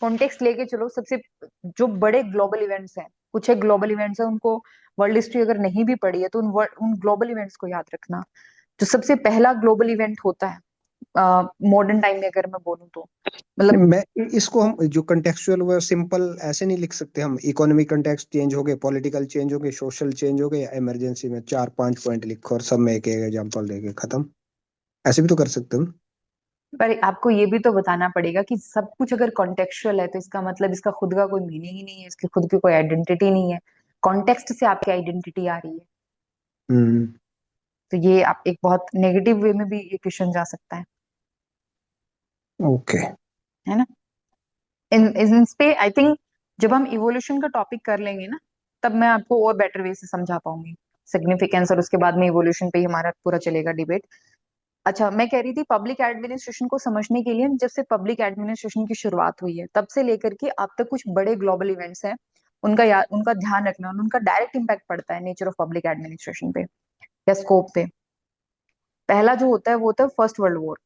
कॉन्टेक्स्ट लेके चलो। सबसे जो बड़े ग्लोबल इवेंट्स हैं, कुछ एक ग्लोबल इवेंट्स हैं, उनको वर्ल्ड हिस्ट्री अगर नहीं भी पढ़ी है तो उन ग्लोबल इवेंट्स को याद रखना। जो सबसे पहला ग्लोबल इवेंट होता है मॉडर्न टाइम में, अगर मैं बोलूँ तो, मतलब मैं इसको हम जो कंटेक्चुअल वो सिंपल ऐसे नहीं लिख सकते हम, इकोनॉमिक कंटेक्स्ट चेंज हो गए, पॉलिटिकल चेंज हो गए, सोशल चेंज हो गए, या इमरजेंसी में 4-5 पॉइंट लिखो और सब में एक एक एग्जांपल देके खत्म। ऐसे भी तो कर सकते हम। पर आपको ये भी तो बताना पड़ेगा कि सब कुछ अगर कॉन्टेक्चुअल है तो इसका मतलब इसका खुद का कोई मीनिंग ही नहीं है, इसकी खुद की कोई आइडेंटिटी नहीं है। कॉन्टेक्स्ट से आपकी आइडेंटिटी आ रही है। हम्म। तो ये आप एक बहुत नेगेटिव वे में भी ये क्वेश्चन जा सकता ओके। है ना। इन पे आई थिंक जब हम इवोल्यूशन का टॉपिक कर लेंगे ना, तब मैं आपको और बेटर वे से समझा पाऊंगी सिग्निफिकेंस, और उसके बाद में इवोल्यूशन पे ही हमारा पूरा चलेगा डिबेट। अच्छा, मैं कह रही थी पब्लिक एडमिनिस्ट्रेशन को समझने के लिए, जब से पब्लिक एडमिनिस्ट्रेशन की शुरुआत हुई है तब से लेकर के अब तक कुछ बड़े ग्लोबल इवेंट्स हैं, उनका ध्यान रखना और उनका डायरेक्ट इम्पैक्ट पड़ता है नेचर ऑफ पब्लिक एडमिनिस्ट्रेशन पे या स्कोप पे। पहला जो होता है वो होता है फर्स्ट वर्ल्ड वॉर।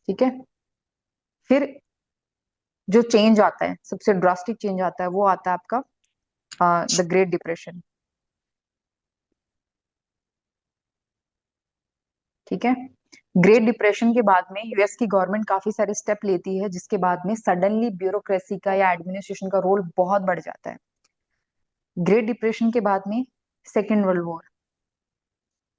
ठीक है, फिर जो चेंज आता है, सबसे ड्रास्टिक चेंज आता है, वो आता है आपका द ग्रेट डिप्रेशन। ठीक है, ग्रेट डिप्रेशन के बाद में यूएस की गवर्नमेंट काफी सारे स्टेप लेती है, जिसके बाद में सडनली ब्यूरोक्रेसी का या एडमिनिस्ट्रेशन का रोल बहुत बढ़ जाता है। ग्रेट डिप्रेशन के बाद में सेकेंड वर्ल्ड वॉर।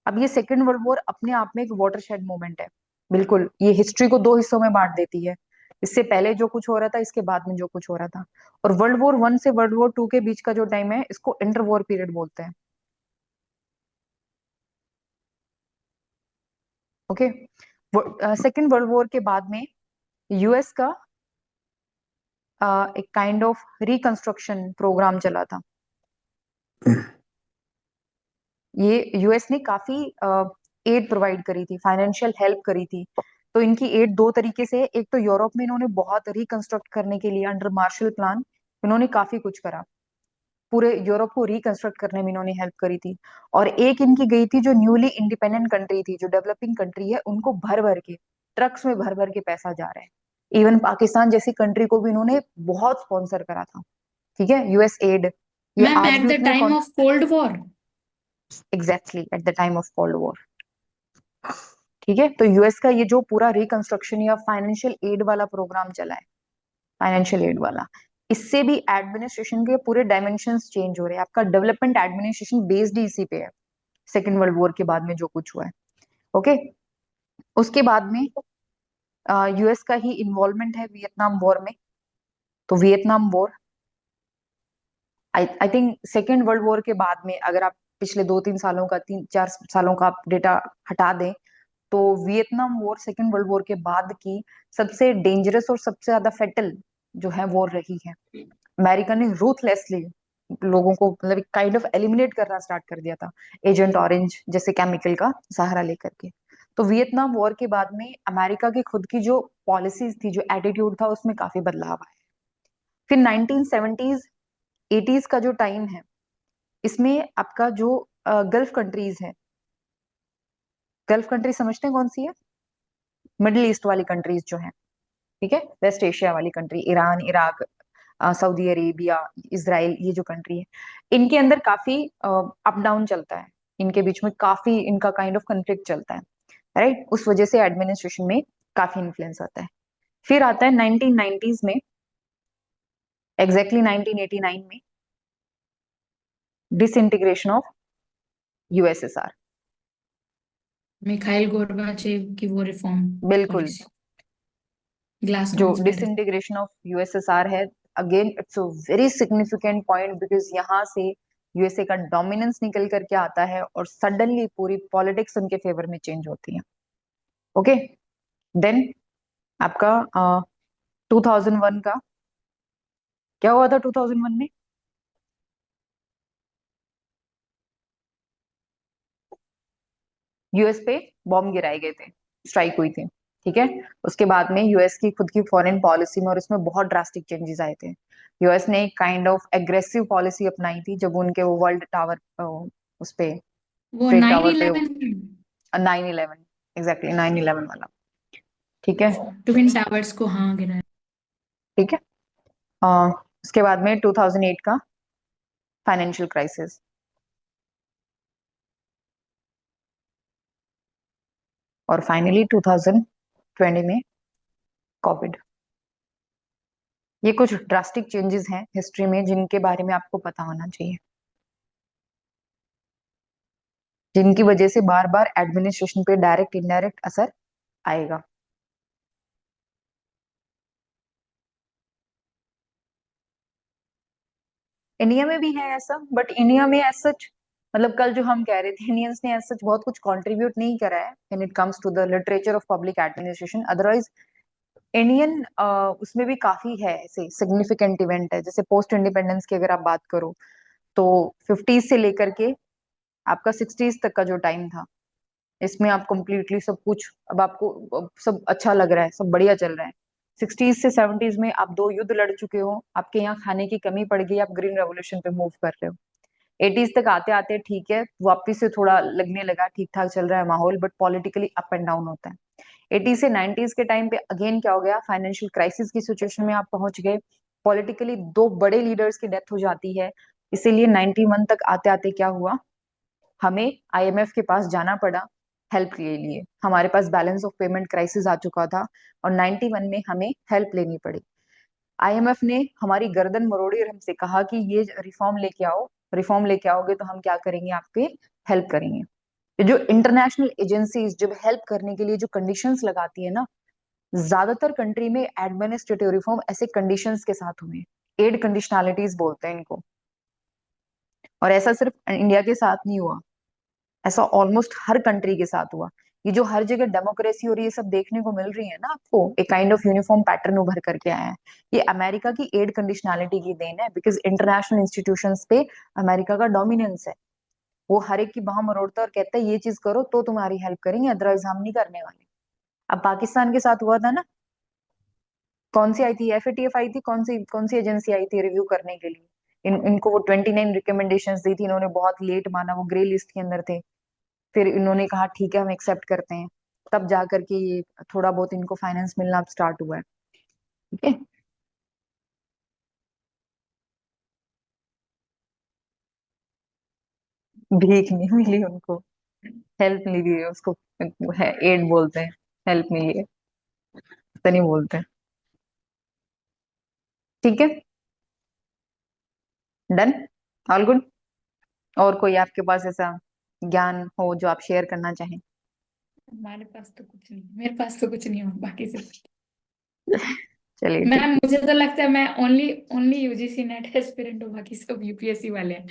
अब ये सेकेंड वर्ल्ड वॉर अपने आप में एक वाटरशेड मोमेंट है। बिल्कुल, ये हिस्ट्री को दो हिस्सों में बांट देती है। इससे पहले जो कुछ हो रहा था, इसके बाद में जो कुछ हो रहा था। और वर्ल्ड वॉर वन से वर्ल्ड वॉर टू के बीच का जो टाइम है, इसको इंटर वॉर पीरियड बोलते हैं। ओके, सेकेंड वर्ल्ड वॉर के बाद में यूएस का एक काइंड ऑफ रिकंस्ट्रक्शन प्रोग्राम चला था। ये यूएस ने काफी एड प्रोवाइड करी थी, फाइनेंशियल हेल्प करी थी। तो इनकी एड दो तरीके से, एक तो यूरोप में इन्होंने बहुत रिकंस्ट्रक्ट करने के लिए अंडर मार्शल प्लान इन्होंने काफी कुछ करा, पूरे यूरोप को रिकंस्ट्रक्ट करने में इन्होंने हेल्प करी थी। और एक इनकी गई थी जो न्यूली इंडिपेंडेंट कंट्री थी, जो डेवलपिंग कंट्री है, उनको भर भर के ट्रक्स में भर भर के पैसा जा रहा है। इवन पाकिस्तान जैसी कंट्री को भी इन्होंने बहुत स्पॉन्सर करा था। ठीक है, यूएस एड ये मैम आज एट भी द उतने time of cold war. Exactly at the time of cold war. ठीक है, तो यूएस का ये जो पूरा रिकंस्ट्रक्शन या फाइनेंशियल एड वाला प्रोग्राम चला है, फाइनेंशियल एड वाला, इससे भी एडमिनिस्ट्रेशन के पूरे डायमेंशंस चेंज हो रहे हैं। आपका डेवलपमेंट एडमिनिस्ट्रेशन बेस्ड ही इसी पे है, सेकेंड वर्ल्ड वॉर के बाद में जो कुछ हुआ है। ओके, उसके बाद में यूएस का ही इन्वॉल्वमेंट है वियतनाम वॉर में। तो Vietnam war, I think second world war के बाद में, अगर आप पिछले 2-3 सालों का, 3-4 सालों का आप डेटा हटा दें, तो Vietnam war second world war के बाद की सबसे डेंजरस और सबसे ज्यादा फेटल जो है वॉर रही है। अमेरिका ने रूथलेसली लोगों को मतलब काइंड ऑफ एलिमिनेट करना स्टार्ट कर दिया था, एजेंट ऑरेंज जैसे केमिकल का सहारा लेकर के। तो वियतनाम वॉर के बाद में अमेरिका की खुद की जो पॉलिसीज थी, जो एटीट्यूड था, उसमें काफी बदलाव आया। फिर 1970s 80s का जो टाइम है, इसमें आपका जो गल्फ कंट्रीज है, गल्फ कंट्री समझते हैं कौन सी है? मिडिल ईस्ट वाली कंट्रीज जो है। ठीक है, वेस्ट एशिया वाली country, Iran, Iraq, Saudi Arabia, Israel, ये जो कंट्री है, इनके अंदर काफी अप डाउन चलता है। इनके बीच में काफी इनका काइंड ऑफ कन्फ्लिक्ट चलता है, राइट। उस वजह से एडमिनिस्ट्रेशन में काफी इन्फ्लुएंस आता है। फिर आता है 1990s में, एग्जैक्टली 1989 में, disintegration of USSR. Mikhail Gorbachev की वो रिफॉर्म बिल्कुल, पॉलिसी। ग्लासनोस्ट जो पेरिस। डिसइंटीग्रेशन ऑफ यूएसएसआर है, again it's a very significant point, because यहाँ से यूएसए का डोमिनेंस निकल करके आता है और सडनली पूरी पॉलिटिक्स उनके फेवर में चेंज होती है। ओके, देन आपका 2001 का क्या हुआ था 2001 में? यूएस पे बॉम्ब गिराए गए थे, स्ट्राइक हुई थी, ठीक है। उसके बाद में यूएस की खुद की फॉरेन पॉलिसी में और इसमें बहुत ड्रास्टिक चेंजेस आए थे। यूएस ने एक काइंड ऑफ एग्रेसिव पॉलिसी अपनाई थी जब उनके वो वर्ल्ड टावर उस पे, वो ट्रेड नाइन टावर पे, इलेवन 9/11, एग्जैक्टली 9/11 वाला, ठीक है। ट्विन टावर्स को हाँ गिराया। ठीक है। अ, उसके बाद में 2008 का फाइनेंशियल क्राइसिस, और फाइनली 2020 में कोविड। ये कुछ ड्रास्टिक चेंजेस हैं हिस्ट्री में जिनके बारे में आपको पता होना चाहिए, जिनकी वजह से बार बार एडमिनिस्ट्रेशन पे डायरेक्ट इनडायरेक्ट असर आएगा। इंडिया में भी है ऐसा, बट इंडिया में एज सच, मतलब कल जो हम कह रहे थे, इंडियंस ने एज सच बहुत कुछ कंट्रीब्यूट नहीं करा है when it comes to the literature of public administration. Otherwise Indian उसमें भी काफी है ऐसे सिग्निफिकेंट इवेंट है, जैसे पोस्ट इंडिपेंडेंस की अगर आप बात करो तो 50s से लेकर के आपका 60s तक का जो टाइम था, इसमें आप कंप्लीटली सब कुछ, अब आपको अब सब अच्छा लग रहा है, सब बढ़िया चल रहा है। 60s से 70s में आप 2 युद्ध लड़ चुके हो, आपके यहाँ खाने की कमी पड़ गई, आप ग्रीन रेवोल्यूशन पे मूव कर रहे हो। 80s तक आते आते ठीक है, वापिस से थोड़ा लगने लगा ठीक ठाक चल रहा है माहौल, but politically up and down होता है। 80 से 90s के टाइम पे अगेन क्या हो गया, फाइनेंशियल क्राइसिस की सिचुएशन में आप पहुंच गए, पॉलिटिकली 2 बड़े लीडर्स की डेथ हो जाती है। इसीलिए 91 तक आते आते क्या हुआ, हमें आईएमएफ के पास जाना पड़ा हेल्प के लिए। हमारे पास बैलेंस ऑफ पेमेंट क्राइसिस आ चुका था और 91 में हमें हेल्प लेनी पड़ी। आईएमएफ ने हमारी गर्दन मरोड़ी और हमसे कहा कि ये रिफॉर्म लेके आओ, रिफॉर्म लेके आओगे तो हम क्या करेंगे, आपके हेल्प करेंगे। ये जो इंटरनेशनल एजेंसीज जब हेल्प करने के लिए जो कंडीशंस लगाती है ना, ज्यादातर कंट्री में एडमिनिस्ट्रेटिव रिफॉर्म ऐसे कंडीशंस के साथ हुए, एड कंडीशनैलिटीज बोलते हैं इनको। और ऐसा सिर्फ इंडिया के साथ नहीं हुआ, ऐसा ऑलमोस्ट हर कंट्री के साथ हुआ। ये जो हर जगह डेमोक्रेसी और ये सब देखने को मिल रही है ना आपको, एक काइंड ऑफ यूनिफॉर्म पैटर्न उभर करके आया है, ये अमेरिका की एड कंडीशनैलिटी की देन है, बिकॉज इंटरनेशनल इंस्टीट्यूशंस पे अमेरिका का डोमिनेंस है। वो हर एक की बाह मरोड़ता है और कहता है ये चीज करो तो तुम्हारी हेल्प करेंगे, अदरवाइज हम नहीं करने वाले। अब पाकिस्तान के साथ हुआ था ना, कौन सी आई थी, एफएटीएफ आई थी, कौन सी एजेंसी आई थी रिव्यू करने के लिए। इनको वो 29 रिकमेंडेशंस दी थी, इन्होंने बहुत लेट माना, वो ग्रे लिस्ट के अंदर थे। फिर इन्होंने कहा ठीक है हम एक्सेप्ट करते हैं, तब जा करके ये थोड़ा बहुत इनको फाइनेंस मिलना स्टार्ट हुआ है, ठीक है। भीख नहीं मिली उनको, हेल्प मिली है उसको, है एड बोलते हैं, हेल्प मिली है तो नहीं बोलते। ठीक है, डन, ऑल गुड। और कोई आपके पास ऐसा ज्ञान हो जो आप शेयर करना चाहें? हमारे पास तो कुछ नहीं, मेरे पास तो कुछ नहीं हो बाकी से। चलिए ठीक मैम है। मुझे तो लगता है मैं only only UGC net aspirant हूँ, बाकी सब यूपीएससी वाले हैं।